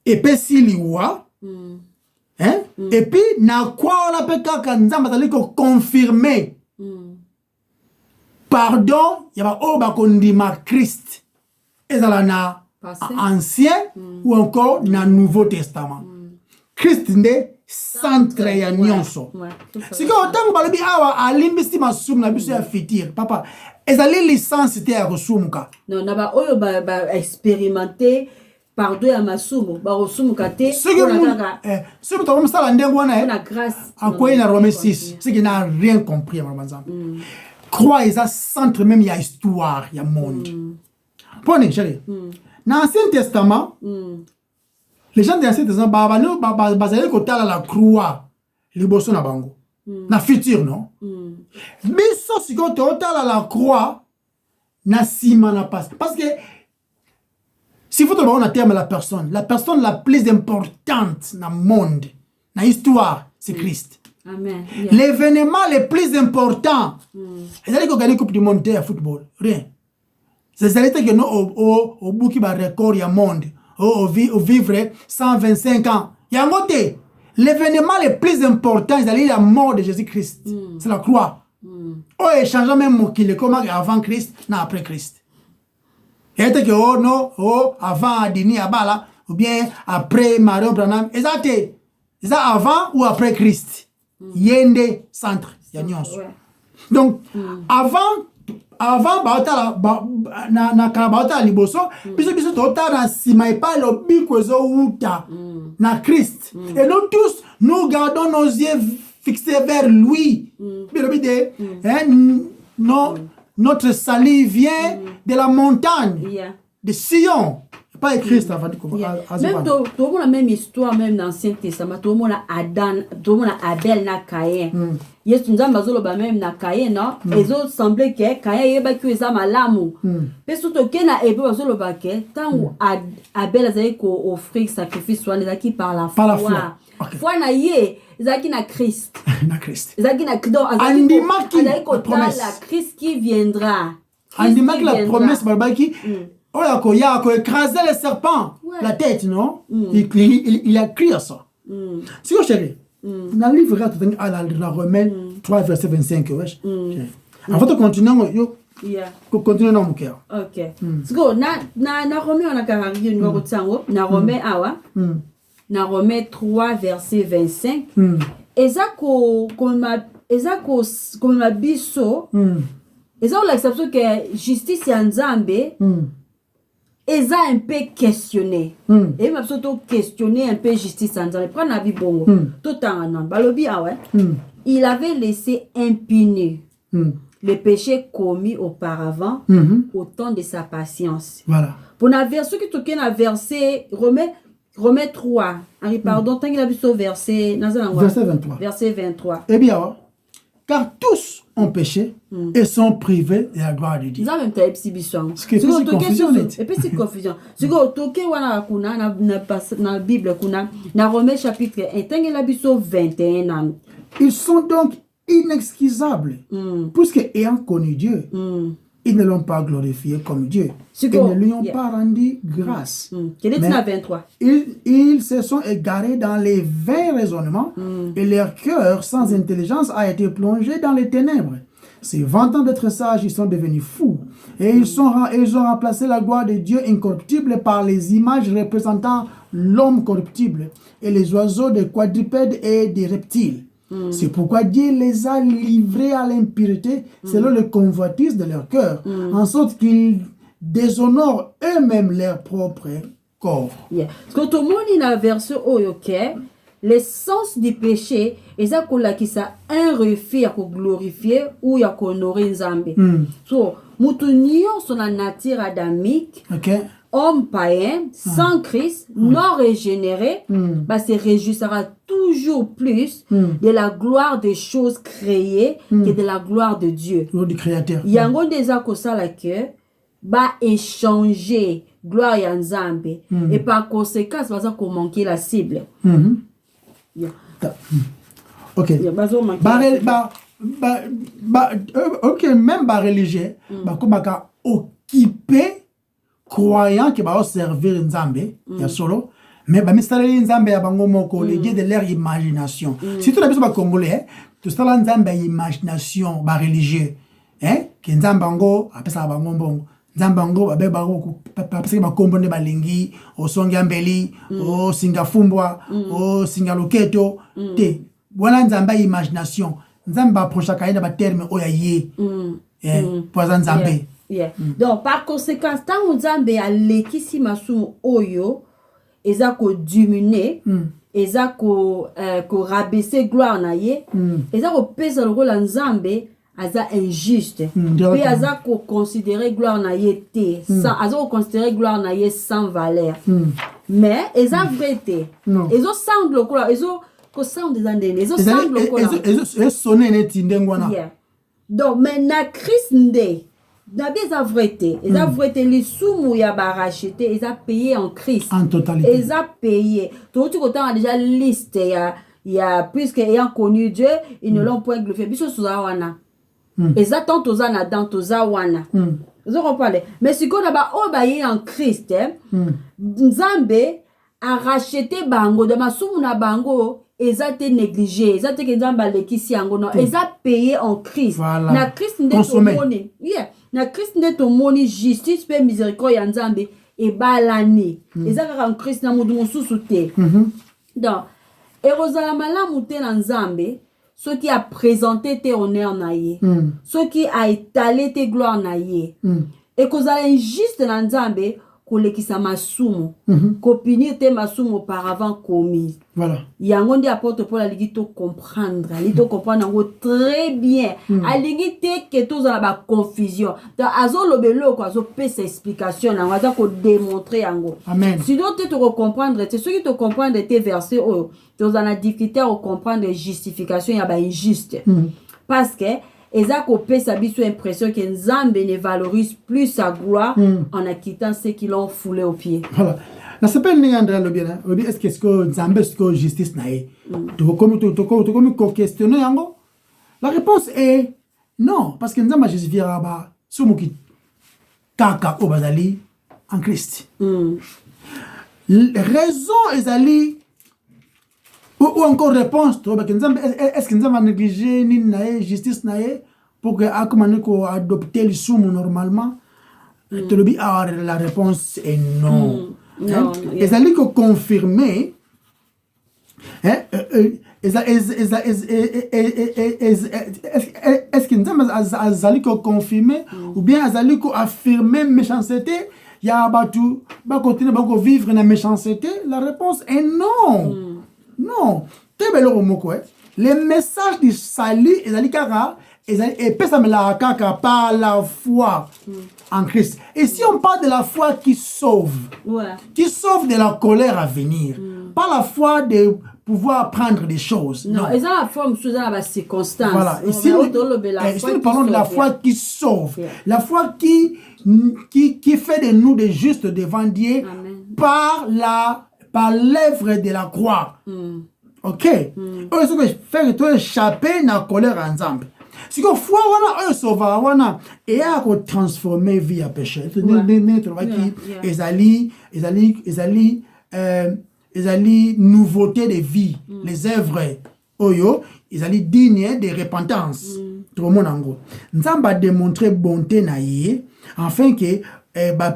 et pe siliwa et puis na croix on appelle kaka nzambe azali ko confirmer pardon yaba o ba kondima Christ ezala na ancien ou encore na nouveau testament Christ nde centre ya nyonso siko otango balobi awa alimbisi masumu na biso ya fitir papa ezali licence te ya kosumuka non na ba oyo ba expérimenter pardon ya masumu ba kosumuka te siko to msala ndengo wana na grâce akoyi na Romains 6 ce qui n'a rien compris à manzambe croix eza centre même ya histoire ya monde pone chérie dans l'Ancien Testament les gens de l'Ancien Testament bazali kotala la croix liboso na bango na futur non biso siko totala la croix na sima na passe parce que si vous on a terme la personne la plus importante na monde na histoire c'est Christ. Amen. L'événement le plus important ezali ko gagner coupe du monde de football rien c'est ça que nous au bouki ba record ya monde au vivre 125 ans yangote l'événement le plus important c'est la mort de Jésus-Christ c'est la croix oh échange même mokile comme avant Christ na après Christ et que oh non oh avant Adini Abala ou bien après Marion Branham exacté c'est ça avant ou après Christ yende centre ya nyonso donc avant baota na baota liboso biso tota na sima epa lobi kwezo uta na Christ et nous tous nous gardons nos yeux fixés vers lui notre salut vient de la montagne de Sion pas Christ avant de même tout le monde a même histoire même dans l'Ancien Testament tout le monde a Adam tout le monde a Abel na Caïn yesu nzambe azoloba même na Caïn non ezo semblait que Caïn yeba ki eza malamu pe surtout que na ebe azoloba que tango Abel azali ko offrir sacrifice wana ezaki par la foi na ye ezaki na Christ ezaki na donc azali ko la Christ qui viendra andimaki la promesse balbaki il a écrasé le serpent, la tête, non? Il a crié ça. Si vous chérie, dans le livre de Romains 3, verset 25, avant de continuer, continuer dans mon cœur. Ok. Na Romains, on a carrément numéro de sango. Na Romains, na Romains 3, verset 25. Ezako, comme ma biso, ezako l'acception que justice ya nzambe, Eza un peu questionné. Et même surtout questionné un peu justice en disant, prends la vie bongo. Tout en balobi il avait laissé impuni le péché commis auparavant au temps de sa patience. Voilà. Pour la version qui tourne à verset Romains 3. Pardon, tant qu'il a vu ce verset 23. Verset 23. Eh bien, car tous ont péché et sont privés de la gloire de Dieu. Ils ont même taillé psybition. Ce qui est plus confusion. Et puis c'est confusion. Ce que toke wana kuna na Bible kuna na Romains chapitre 1 tengela biso 21 ans. Ils sont donc inexcusables puisque ayant connu Dieu, ils ne l'ont pas glorifié comme Dieu. Ils ne lui ont pas rendu grâce. Quel est 23? Ils se sont égarés dans les vains raisonnements et leur cœur sans intelligence a été plongé dans les ténèbres. Se vantant d'être sages, ils sont devenus fous. Et ils ont remplacé la gloire de Dieu incorruptible par les images représentant l'homme corruptible et les oiseaux, des quadrupèdes et des reptiles. C'est pourquoi Dieu les a livrés à l'impureté selon le convoitise de leur cœur, en sorte qu'ils déshonorent eux-mêmes leur propre corps. Parce que tout le monde il a versé l'essence du péché et ça qui ça un refus à glorifier ou à honorer Nzambe. So mutunio son la nature adamique. homme païen, sans Christ, non régénéré, se réjouira toujours plus de la gloire des choses créées que de la gloire de Dieu. Du Créateur. Il y a un des accords que échanger gloire à Nzambe et par conséquent, ça va manquer la cible. Ok. Ok, même les religieux, comme occupé croyant que va servir Nzambe, ya solo, mais ba misala Nzambe ya bango moko le dieu de leur imagination. Si tout la personne congolais, tout ça la Nzambe imagination ba religieux, que Nzambe bango apesa bango bongo. Nzambe bango ba bango parce que ba kombone balingi o songi ambeli o singafumbwa o singaloketo te. Voilà Nzambe imagination. Nzambe approche kaina ba terme oyaye. Pour Nzambe. Donc, par conséquent, tant Nzambe a lekisi masumu oyo, eza ko diminuer, eza ko rabaisser gloire na ye, eza ko pesa le rôle Nzambe, eza injuste. Puis eza ko considérer gloire na ye te, eza ko considérer gloire na ye sans valeur. Mais eza vérité. Ezo semble quoi, ezo ko sound des andene, ezo semble quoi. Ezo sonner neti ndengwana. Donc, mais na Christ nde Nabi eza vérité, les soumou ya ba racheté, ils a payé en Christ. En totalité. Ils a payé. Tout le temps a déjà liste ya puisque ayant connu Dieu, ils ne l'ont point glorifié. Biso soza wana. Ils attendent toza na dans toza wana. Vous comprenez? Mais si qu'on a ba obaye en Christ, Nzambe a racheté bango de ma soumou na bango. Ils ont été négligés, ils ont été ils ont payé en Christ. Voilà. Na Christ na Christ n'est ton moni justice pe miséricorde ya Nzambe et balani. Ils ont en Christ na mudu mususu te. Donc erozala malamu te na Nzambe, ce qui a présenté tes honneurs na ye, ce qui a étalé tes gloires na ye. Et kozala injuste na Nzambe kolekisa masumu, kopinir te masumu auparavant commis. Voilà. Yango ndi apôtre Paul aligi to comprendre, yango très bien. Aligi te que tous la ba confusion. Donc azo lobelo ko azo pesa explication na azo ko démontrer yango. Amen. Sinon te comprendre, te ceux qui te comprendre tes versets oh, tu as la difficulté à comprendre justification ya ba injuste. Parce que Ezako pesa biso impression que Nzambe ne valorise plus sa gloire en acquittant ceux qui l'ont foulé aux pieds. Voilà. Na s'appelle André Lobien. Est-ce que Nzambe est que justice nae? Tu comme questionner yango? La réponse est non, parce que Nzambe justifiera ba somuki kaka obazali en Christ. Raison ezali ou encore réponse, est-ce que nous avons négligé ni nae justice nae pour que akomane ko adopter le soum normalement? La réponse est non. Est-ce que confirmer? Est-ce que nous avons confirmer ou bien nous avons affirmer méchanceté? Il y a batu, ba continuer ba vivre dans méchanceté? La réponse est non. Non, les messages du salut, et par la foi en Christ. Et si on parle de la foi qui sauve de la colère à venir, pas la foi de pouvoir prendre des choses. Non, et ça la forme sous la circonstance. Voilà. Ici, nous parlons de la foi qui sauve, la foi qui fait de nous des justes devant Dieu par l'œuvre de la croix. Ok? Ce que fait que tu échapper na colère ensemble. Si que foi wana sauva wana et a transformer vie à péché. Ezali nouveauté de vie, les œuvres oyo, ezali digne de repentance. Tout le monde en gros. Nzamba a démontré bonté na yé afin que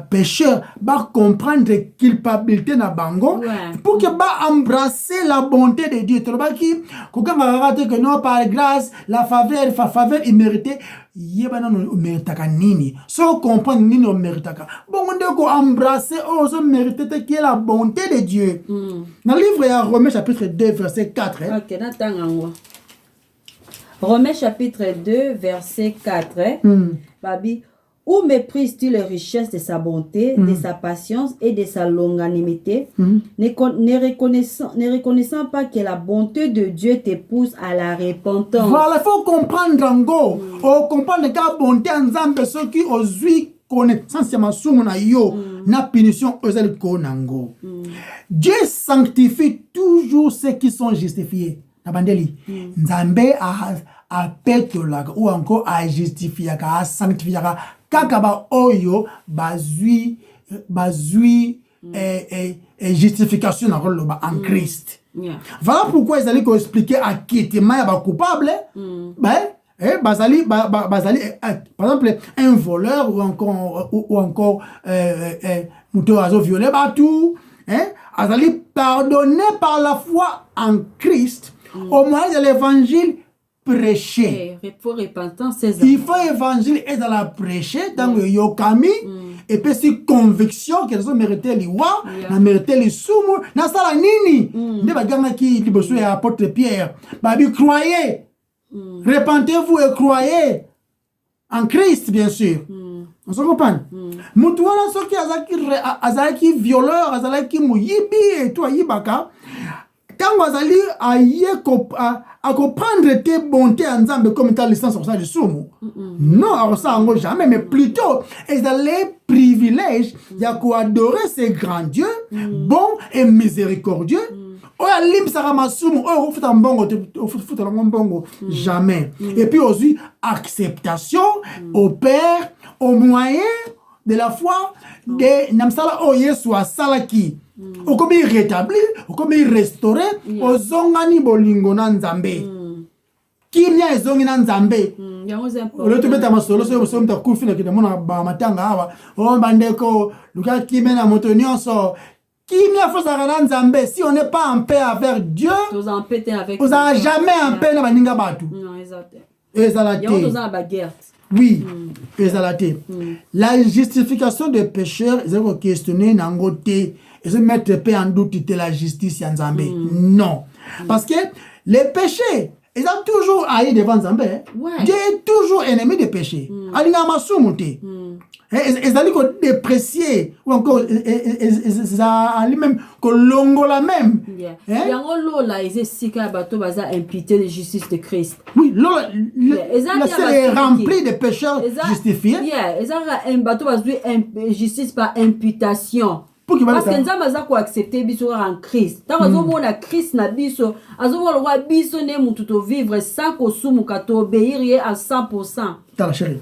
pécheur va comprendre culpabilité na bango pour que va embrasser la bonté de Dieu. Que non par grâce la faveur imméritée yeba na no méritaka nini so comprendre nini o méritaka bon on doit embrasser so mérité qui est la bonté de Dieu. Dans le livre de Romains chapitre 2 verset 4 OK na tangango Romains chapitre 2 verset 4 babi Ou méprises-tu les richesses de sa bonté, de sa patience et de sa longanimité, ne reconnaissant pas que la bonté de Dieu te pousse à la repentance. Voilà, il faut comprendre ngo. O comprendre que la bonté en Zambé, ceux qui osent connaissance ma sumu na yo, na punition osel konango. Dieu sanctifie toujours ceux qui sont justifiés. Nabandeli, Nzambe a pétolaka ou encore a justifiaka, a sanctifiaka. Kakaba oyo bazui justification en Christ. Voilà pourquoi ils allaient expliquer à qui était coupable. Par exemple un voleur ou encore violé tout, allaient pardonner par la foi en Christ au moyen de l'évangile prêcher. Il faut repentance, il faut évangile et dans la prêcher dans le yokami et puis si conviction qu'ils ont mérité l'iwa, na mérité les sumu, na sala nini. Ne baganga qui liboso ya apôtre Pierre, babi croyez. Repentez-vous et croyez en Christ bien sûr. On se comprend. Mutu wana soki azaki violeur, azaki muyibi et toi yibaka. Tango azali à comprendre tes bontés en Zambé comme ta licence sur ça de sumu. Non, alors ça en jamais, mais plutôt ils allaient privilège y a quoi adorer ces grands dieux, bons et miséricordieux. Oya lim sarama sumu, oya futa mbongo, jamais. Et puis aussi acceptation au Père, au moyen de la foi de namsala oye soit salaki. Okomi rétablir, okomi restaurer, ozongani bolingo na Nzambe. Kimia ezongi na Nzambe. Ole tubeta masolo so mta kufina kidamona ba matanga hawa. O bandeko luka kimena moto nyonso. Kimia fosaka na Nzambe si on n'est pas en paix avec Dieu. Vous n'avez jamais en paix na baninga batu. Non, exact. Ezalate. Oui, ezalate. La justification des pécheurs, ils ont questionné nangote. Ils se mettent paix en doute la justice en Zambé. Non. Parce que les péchés, ils ont toujours haï devant Zambé. Dieu est toujours ennemi des péchés. Alinga masumuti. Ils ont déprécié ou encore ils ont même kolongola même. Yango là ils esika bato baza imputé de justice de Christ. Oui, la ciel est rempli de pécheurs justifiés. Ils ont bato baza justice par imputation. Parce que nous avons accepté biso en Christ. Tant que nous avons Christ na biso, azomo le roi biso ne mututo vivre sans kosumu kato obéir à 100%. Tala chérie.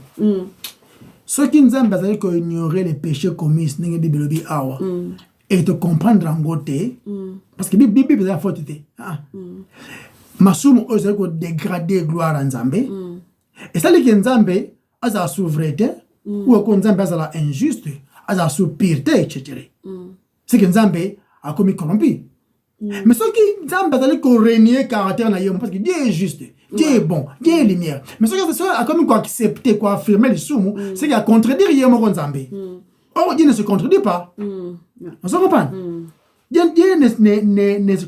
Ceux qui nous ont basé qu'on ignorer les péchés commis dans la Bible awa et te comprendre en côté parce que Bible est la faute était. Masumu ose ko dégrader gloire en Zambé. Et ça qui Nzambe a sa souveraineté ou ko Nzambe a la injuste. À la soupirité, etc. C'est que Nzambe a commis corrompu. Mais ce qui Nzambe a régner caractère na yom parce que Dieu est juste, Dieu est bon, Dieu est lumière. Mais ce qui a commis quoi accepter quoi affirmer les soumous, c'est qu'il a contredire yom Nzambe. Or Dieu ne se contredit pas. On se comprend. Dieu ne se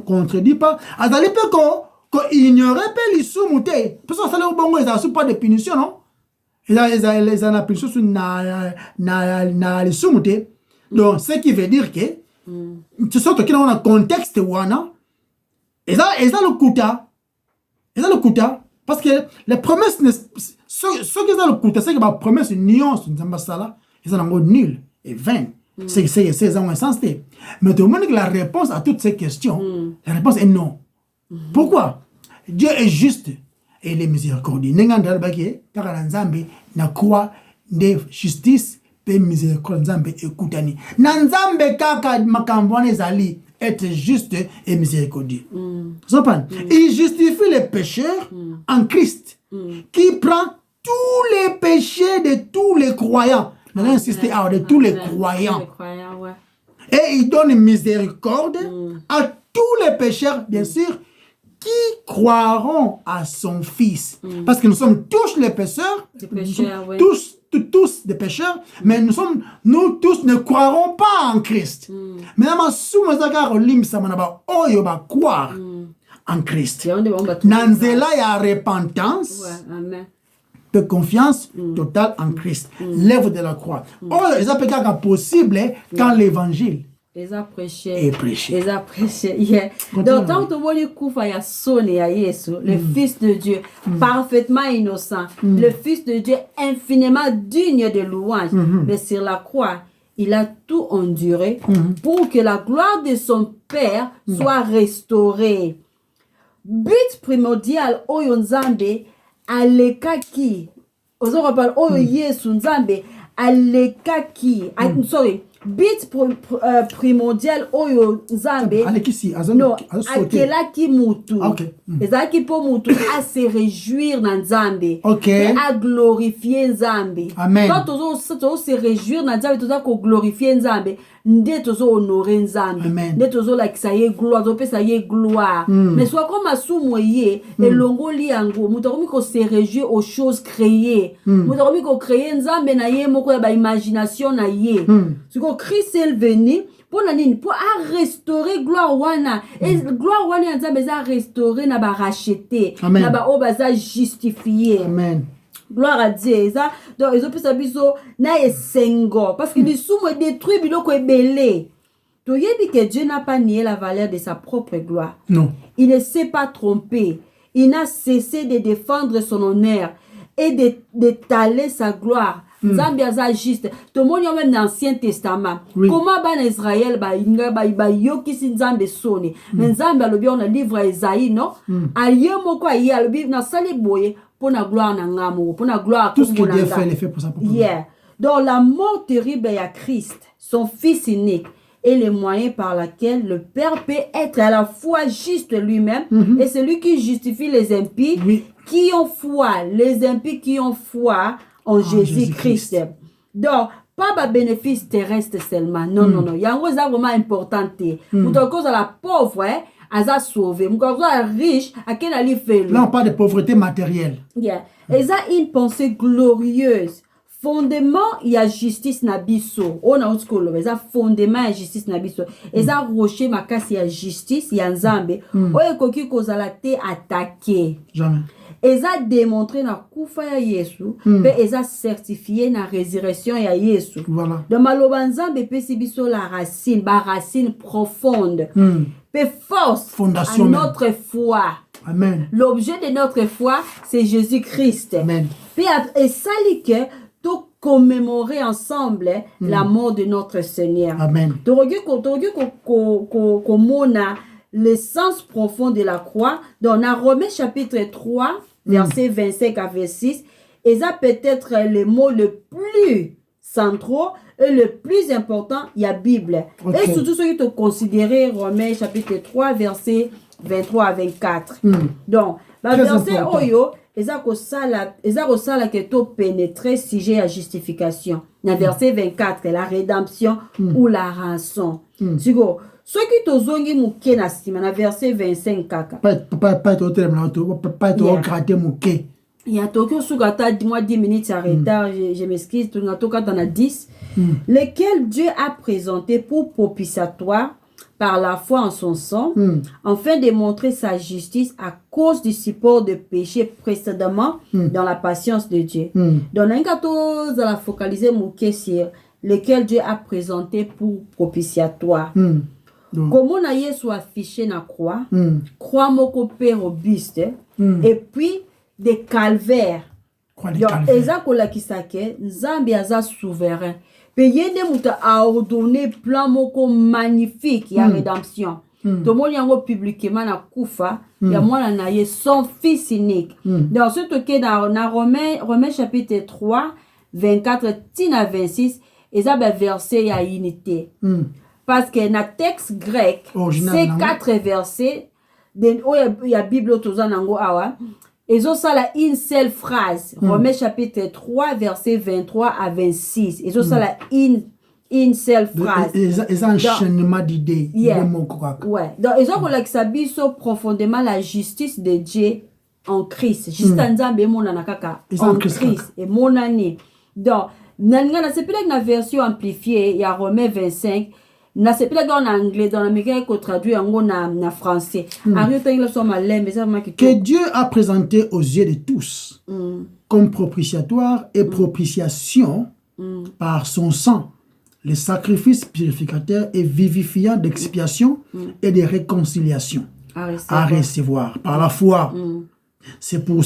contredit pas. Azali peut qu'on ignorer pas les soumous parce que ça le bon ils a pas de punition non. Ils ont appris sur na les soumoutés. Donc, ce qui veut dire que, tu sais, qu'il y a un contexte wana, et ça le kuta. Et ça le kuta. Parce que les promesses, ceux qui ont le kuta, c'est que la promesse, une nuance, nous avons ça là, ils ont nul et vain. C'est insensé. Mais tout le monde que la réponse à toutes ces questions, la réponse est non. Pourquoi? Dieu est juste. Et les miséricordieux. N'engandal baké, car Nzambe na quoi de justice, pe miséricorde Nzambe écoutani. Nzambe kaka makambwane zali être juste et miséricordieux. Il justifie les pécheurs en Christ, qui prend tous les péchés de tous les croyants. On a insisté de tous les croyants. Et il donne miséricorde à tous les pécheurs, bien sûr, qui croiront à son Fils. Parce que nous sommes tous les pécheurs, tous des pécheurs, mais nous tous ne croirons pas en Christ. Mais croire en Christ. Nanzela ya repentance. peu confiance totale en Christ. L'œuvre de la croix. Oh, ça peut être possible quand l'évangile est prêché. Yeah. Donc, tant que moi, le Fils de Dieu, parfaitement innocent, le Fils de Dieu infiniment digne de louange, mais sur la croix, il a tout enduré pour que la gloire de son Père soit restaurée. But primordial, Oyo Nzambe, alekaki. Ozo rappelle, Oyo Yesu Nzambe, alekaki. Sorry. But primordial oyo Nzambe no akelaki mutu ezalaki po mutu a se réjouir na Nzambe et a glorifier Nzambe. Quand tozo se réjouir na Nzambe tozo ko glorifier Nzambe nde tozo honorer Nzambe nde tozo lakisa ye gloire tozo pesa ye gloire mais soit comme asumu ye elongoli yango mutu akomi ko se réjouir aux choses créées mutu akomi ko créer Nzambe na ye moko ya ba imagination na ye Christ est venu pour restaurer gloire wana et gloire wana Nzambe za restaurer na ba racheter na ba obaza justifier. Amen. Gloire à Dieu. Ça donc ils ont pu s'abiso na esengo parce que les soumou détruit biloko ebele. Tu yebi que Dieu n'a pas nié la valeur de sa propre gloire. Non. Il ne s'est pas trompé. Il n'a cessé de défendre son honneur et d'étaler sa gloire. Nzambe aza juste. Tout le monde même dans l'Ancien Testament. Comment ban Israël ba yokisi Nzambe soni. Mais Nzambe alobi on a livre Esaïe non. Aye moko aye alobi na sali boye pour la gloire na ngamo, pour la gloire tout ce que Dieu fait, il fait pour ça. Yeah. Donc la mort terrible à Christ, son Fils unique, est le moyen par lequel le Père peut être à la fois juste lui-même et celui qui justifie les impies qui ont foi, les impies qui ont foi en Jésus-Christ. Donc, pas de bénéfice terrestre seulement. Non, non, non. Il y a un chose vraiment important. Vous à cause de la pauvre, Aza sauvé. Moukaza riche, à quel ali fait. Là, on parle de pauvreté matérielle. Yeah. Et ça, une pensée glorieuse. Fondement, il y a justice nabiso. On a autre chose. Mais ça, fondement, il y a justice nabiso. Et ça, rocher, ma casse, il y a justice, il y a Nzambe. Oye, koki kozala te attaqué. Jamais. Et ça, démontré na kufa ya Yesu. Et ça, certifié na résurrection ya Yesu. Voilà. Dans maloba Nzambe, pesi biso la racine, ba racine profonde. Pe force fondation à notre foi. Amen. L'objet de notre foi, c'est Jésus-Christ. Amen. Et ça, que tout commémorer ensemble la mort de notre Seigneur. Amen. Tu regardes l'essence profonde de la croix. Dans Romains chapitre 3, verset 25 à 26, et ça peut-être le mot le plus central et le plus important, il y a Bible. Et surtout, ce qui te considérer Romains chapitre 3, verset 23 à 24. Donc, le verset Oyo, et ça que tu pénétrer sujet à justification. Dans verset 24, la rédemption ou la rançon. Sigo, ce qui te zongi mouké na sima, dans verset 25 kaka. Pas gratter mouké. Il y a Tokyo Sugata, dis-moi 10 minutes à retard, je m'excuse, tu n'as pas dans 10. Lequel Dieu a présenté pour propitiatoire par la foi en son sang, afin de montrer sa justice à cause du support de péché précédemment dans la patience de Dieu. Dans un gâteau, à la focaliser mon sur lequel Dieu a présenté pour propitiatoire. Comment on a soit affiché na croix, croix moko père robuste, et puis des calvaires. Ezakola kisake, Nzambe aza souverain. Payé de mouta a ordonné plan moko magnifique ya rédemption. Tout le monde yango publiquement na kufa, ya mwana na ye son fils unique. Dans ce que dans Romains chapitre 3, 24 tina 26, ezaba verset ya unité. Parce que na texte grec, c'est 4 versets, il y a Bible tozanango awa. Ils ont ça là une seule phrase. Romains chapitre 3, verset 23 à 26. Ils ont ça là une seule phrase. Ils ont un enchaînement d'idées. Ouais. Donc, ils ont relaxé profondément la justice de Dieu en Christ. Juste en Nzambe mon anakaka en Christ et mon année. Donc, c'est peut-être une version amplifiée, il y a Romains 25. na sepela en anglais dans l'américain qu'on traduit en français. Que Dieu a présenté aux yeux de tous comme propitiatoire et propitiation par son sang, les sacrifices purificateurs et vivifiants d'expiation et de réconciliation à recevoir par la foi. C'est pour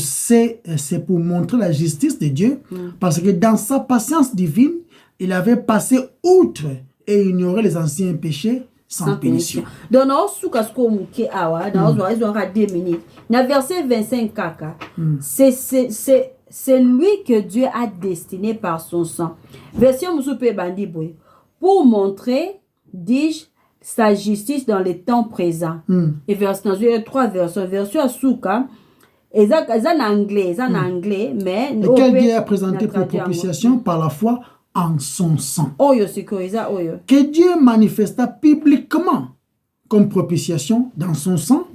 montrer la justice de Dieu, parce que dans sa patience divine, il avait passé outre et ignoré les anciens péchés sans punition. Donc, dans verset 25, c'est lui que Dieu a destiné par son sang. Version pour montrer, dis-je, sa justice dans les temps présents. Et verset 3 version à Souka. Ils en anglais, mais... Lequel Dieu a présenté pour propitiation par la foi en son sang. Que Dieu manifesta publiquement comme propitiation dans son sang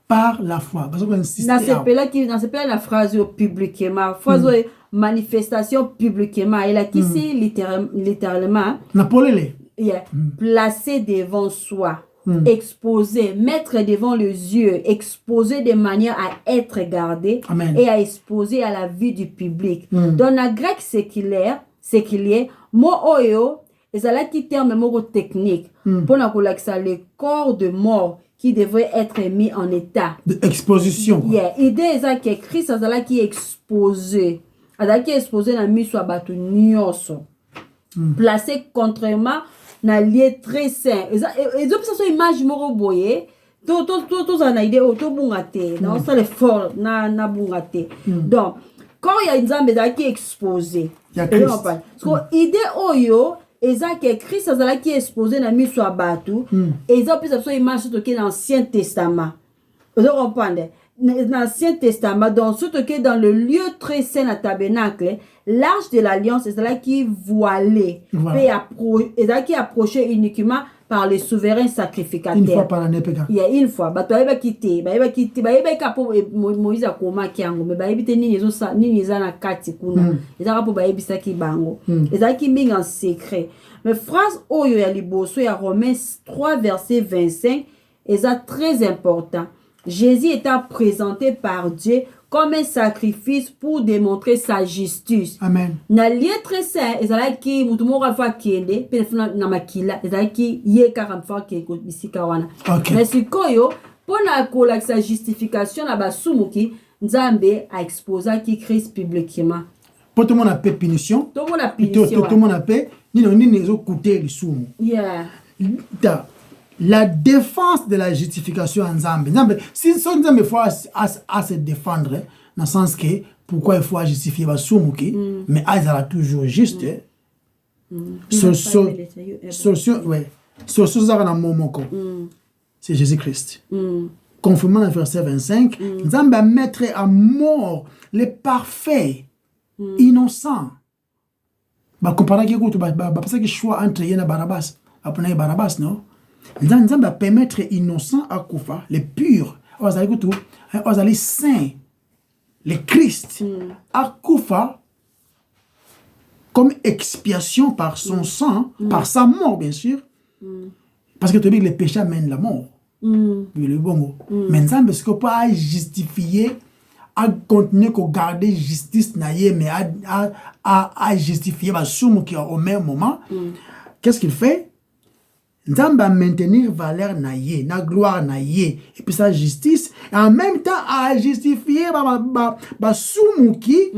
par la foi. Dans ce la phrase publiquement, phrase manifestation publiquement. Il a qu'ici littéralement placé devant soi. Exposer, mettre devant les yeux, exposer de manière à être gardé et à exposer à la vue du public. Dans la grecque séculière, mot oyo, et ça là qui terme mot technique pour le corps de mort qui devrait être mis en état d'exposition. Idée ça qui est Christ, ça là qui est exposé, ça qui est exposé dans mise sur batu nyonso, placé contrairement na lieu très saint. Et donc ça soit image moro boye tout ça na idée auto bungate dans ça le fort na bungate. Donc quand il y a une zambe qui est exposé, parce que idée oyo eza que Christ azala qui est exposé na mise sur batu, et ça peut ça image surtout dans l'Ancien Testament. Vous comprenez? Dans l'Ancien Testament, donc surtout que dans le lieu très saint à tabernacle, l'arche de l'alliance est celle qui voilait, et ça qui approchait uniquement par les souverains sacrificateurs. Une fois par l'année, il y a une fois. Bah toi, il va quitter, Moïse a comment kiango, mais bah il te ni na kati kuna, et ça pour bah il qui bango, et ça qui mis en secret. Mais phrase oyo ya liboso ya Romains 3 verset 25, et ça très important. Jésus étant présenté par Dieu comme un sacrifice pour démontrer sa justice. Amen. Na lieu très saint, ezala ki mutu moko afa kende, pe na makila, ezala ki ye 40 fois ke ko bisika wana. Mais sikoyo, pona kola sa justification na basumuki, Nzambe a exposé qui Christ publiquement. Pour tout le monde a fait punition. Tout le monde a punition. Tout le monde a fait, ni les autres côtés les sumu. La défense de la justification en Zambie. Si Nzambe faut à se défendre, dans le sens que pourquoi il faut justifier Basumuki, mais Aïzala toujours juste. C'est Jésus-Christ. Conformément au verset 25, Nzambe a mettre à mort les parfaits, innocents. Comparé à ce que choix entre Yéna Barabas, après Barabas, non? Nzambe va permettre innocents à Koufa, les purs, les saints, les Christ, à Koufa, comme expiation par son sang, par sa mort, bien sûr, parce que tu dis que les péchés amènent la mort. Mais Nzambe, ce qu'on peut justifier, à continuer à garder justice, mais à justifier au même moment, qu'est-ce qu'il fait? Nzambe a maintenir valeur naïe, na gloire naïe, et puis sa justice, et en même temps à justifier ma soumuki,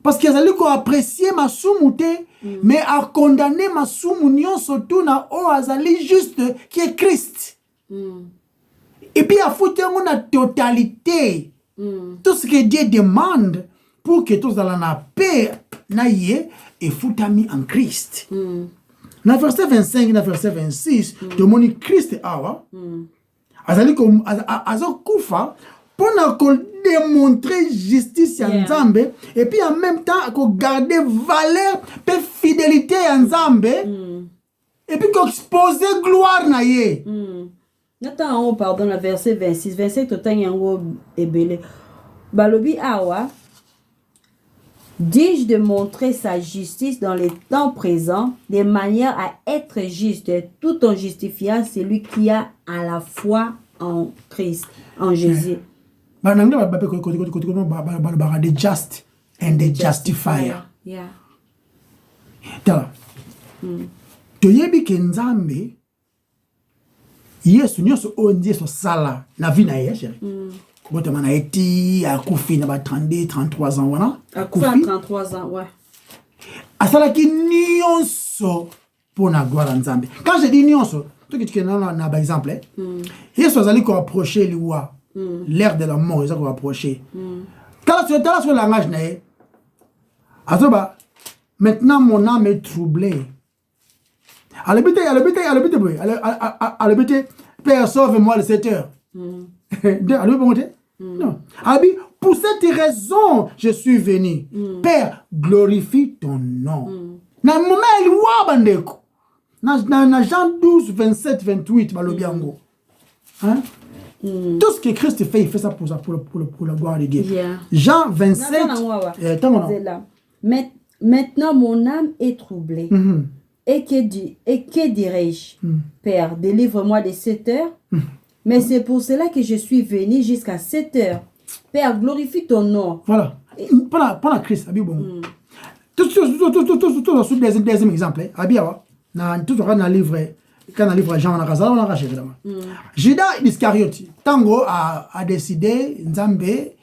parce qu'ils allaient apprécier ma soumouté, mais à condamner ma soumounion surtout na o azali juste qui est Christ. Et puis à foutre la totalité, tout ce que Dieu demande pour que tous allons la paix naïe et foutami en Christ. Dans verset 25 et dans verset 26, de Christ awa, azali comme azo kufa pour démontrer justice en Nzambe et puis en même temps ko garder valeur et fidélité en Nzambe et puis ko exposer gloire na ye. Attends, pardon, le verset 26, 27 tout temps yango ebele. Balobi awa Dis-je de montrer sa justice dans les temps présents, de manière à être juste, tout en justifiant celui qui a à la foi en Christ, en Jésus. The just and the justifier. Yeah. Tala. Toyebi ke Nzambe Yesu nyonso onje so sala na vie na ye chérie. Botama na eti akufi na ba 32 33 ans wana. Akufi 33 ans, ouais. Asalaki nyonso pour na gloire à Nzambe. Quand je dis nyonso, tout que tu connais na par exemple, Yesu azali ko approcher liwa. L'ère de la mort, ils ont approché. T'as sur le langage na ye. Azoba, maintenant mon âme est troublée. À l'habiter, Père, sauve-moi de cette heure. Non. Pour cette raison, je suis venu. Père, glorifie ton nom. Na moment il wa bandeko. Na Jean 12, 27, 28, balobiango. Hein? Tout ce que Christ fait, il fait ça pour la gloire de Dieu. Yeah. Jean 27. Maintenant, mon âme est troublée. Et que dirais-je? Père, délivre-moi de cette heure. Mais c'est pour cela que je suis venu jusqu'à cette heure. Père, glorifie ton nom. Voilà. Pendant Christ, bon. Tout sous deuxième exemple. Tout dans le livre. Quand le livre Jean, on a racheté évidemment. Judas Iscariote, Tango a décidé, Nzambe,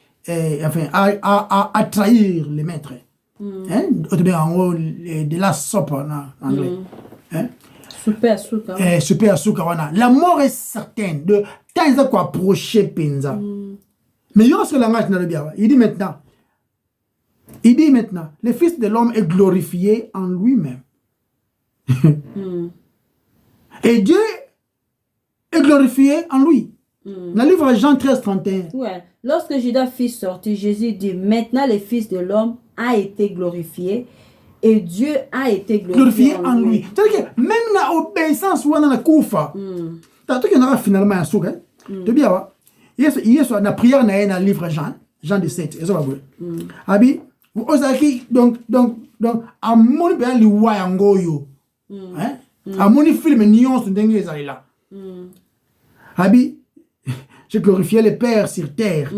enfin, à trahir les maîtres. De la soupe en anglais. Super souka. Super souka wana. La mort est certaine. De temps ils ont quoi approcher Penza. Mais il y a ce langage dans le bien. Il dit maintenant, le Fils de l'homme est glorifié en lui-même. Et Dieu est glorifié en lui. Dans le livre Jean 13, 31. Ouais. Lorsque Judas fit sortir, Jésus dit, maintenant le Fils de l'homme a été glorifié et Dieu a été glorifié en lui. C'est-à-dire que même dans l'obéissance ou dans la koufa, tu as tout qui a finalement un souk. Tu bien, hier sur la prière dans le livre Jean 17. Abi, vous osez donc à mon père lui wayangoyo. Hein? À mon film nuance d'engue là. Abi, j'ai glorifié le Père sur terre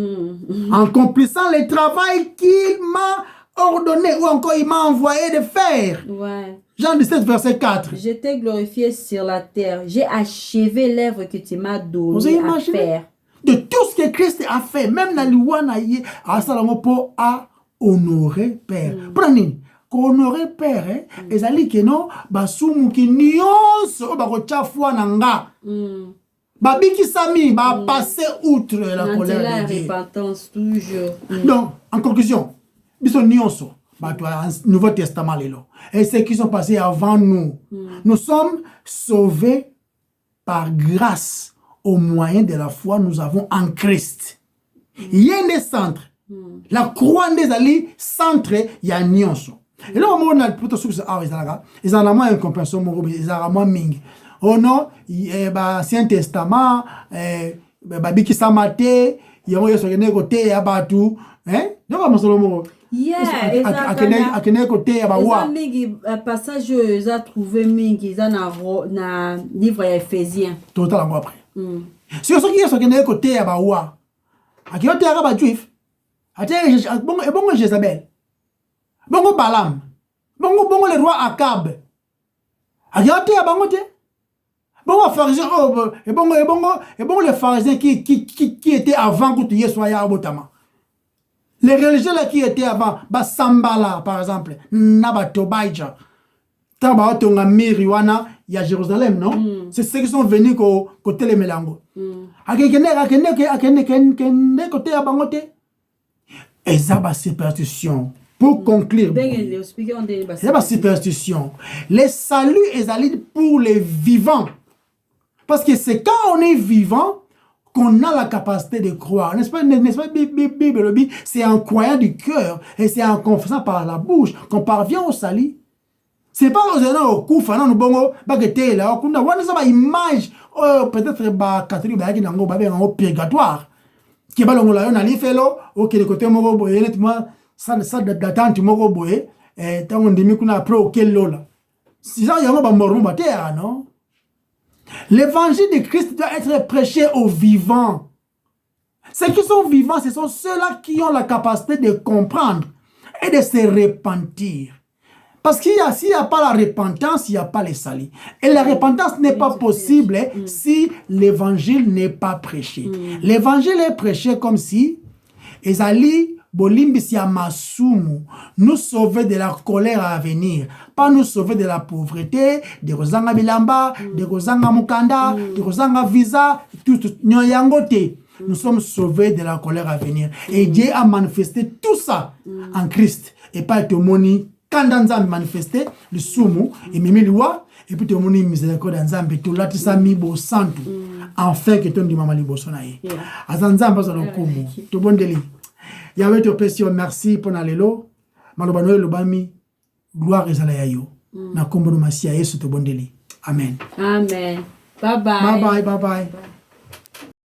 en accomplissant le travail qu'il m'a ordonné ou encore il m'a envoyé de faire. Ouais. Jean 17, verset 4. Je t'ai glorifié sur la terre. J'ai achevé l'œuvre que tu m'as donné à faire. De tout ce que Christ a fait, même dans l'Iwanaïe, à Salamopo a honoré Père. Prenez. Honorer Père, et ça dit que non, basumu ki nyonso ba ko chafua nanga. Babiki sami ba passer outre la colère de Dieu. La repentance toujours. Donc, en conclusion, biso nyonso ba to Nouveau Testament lelo. Et ceux qui sont passés avant nous, nous sommes sauvés par grâce au moyen de la foi nous avons en Christ. Il y a un centre. La croix des alliés centre il y a nyonso. Et là, on a plutôt sous ils en ont moins une compréhension, ils en ont moins ming. Oh non, Ancien Testament, Babiki Samate, il y a un côté, il y a Batou. Hein? Donc, on a yeah, à côté, à Bawa. Passage, ils ont trouvé ming, ils ont un livre Éphésiens. Total en après. Si on se dit à côté, à Bawa, à qui on est à Bajuif, à bon Jézabel. Bongo Balaam. Bongo le roi Akab. Ayote ya bangote. Bongo pharisien et bongo les pharisiens qui étaient avant que tu y sois à Botama. Les religieux là qui étaient avant, Sambala par exemple, Nabatobaïja. Taba tonga miriwana ya Jérusalem non? C'est ceux qui sont venus côté les Mélango. Akene côté à bangote. Et ça va superstition. Pour conclure, il y a une superstition. Les saluts est pour les vivants. Parce que c'est quand on est vivant qu'on a la capacité de croire. N'est-ce pas, Bible, c'est en croyant du cœur et c'est en confessant par la bouche qu'on parvient au salut. C'est pas au coup, nous bongo, baguette là, on a une image, peut-être, catholique, au purgatoire. Qui est pas le on a fait là, ok, le côté, honnêtement, ça d'attente moko boye tango ndimi kuna après auquel lola si ça yango ba mormo ba terre non. L'évangile de Christ doit être prêché aux vivants. Ceux qui sont vivants, ce sont ceux-là qui ont la capacité de comprendre et de se repentir. Parce s'il n'y a pas la repentance, il n'y a pas les salis. Et la repentance n'est pas possible si l'évangile n'est pas prêché. L'évangile est prêché comme si Ezali Bolimbisi Masumu nous sauver de la colère à venir, pas nous sauver de la pauvreté, de Rosanga Bilamba, de Rosanga Mukanda, de Rosanga Visa, tout Nyoyangote. Nous sommes sauvés de la colère à venir. Et Dieu a manifesté tout ça en Christ. Et pas te moni, quand Nzambe manifesté, le sumu, et mimi loi, et puis te moni miséricorde Nzambe, tout là, tu sa mi bo santu, enfin que ton di mama libo sonaye. Azanzamba za lokumu, to bondeli. Yahweh te pèsio, merci pour nalelo. Malobano lobami, gloire ezala yayo. Na kombono masia yesu to bondeli. Amen. Amen. Bye bye. Bye bye, bye bye.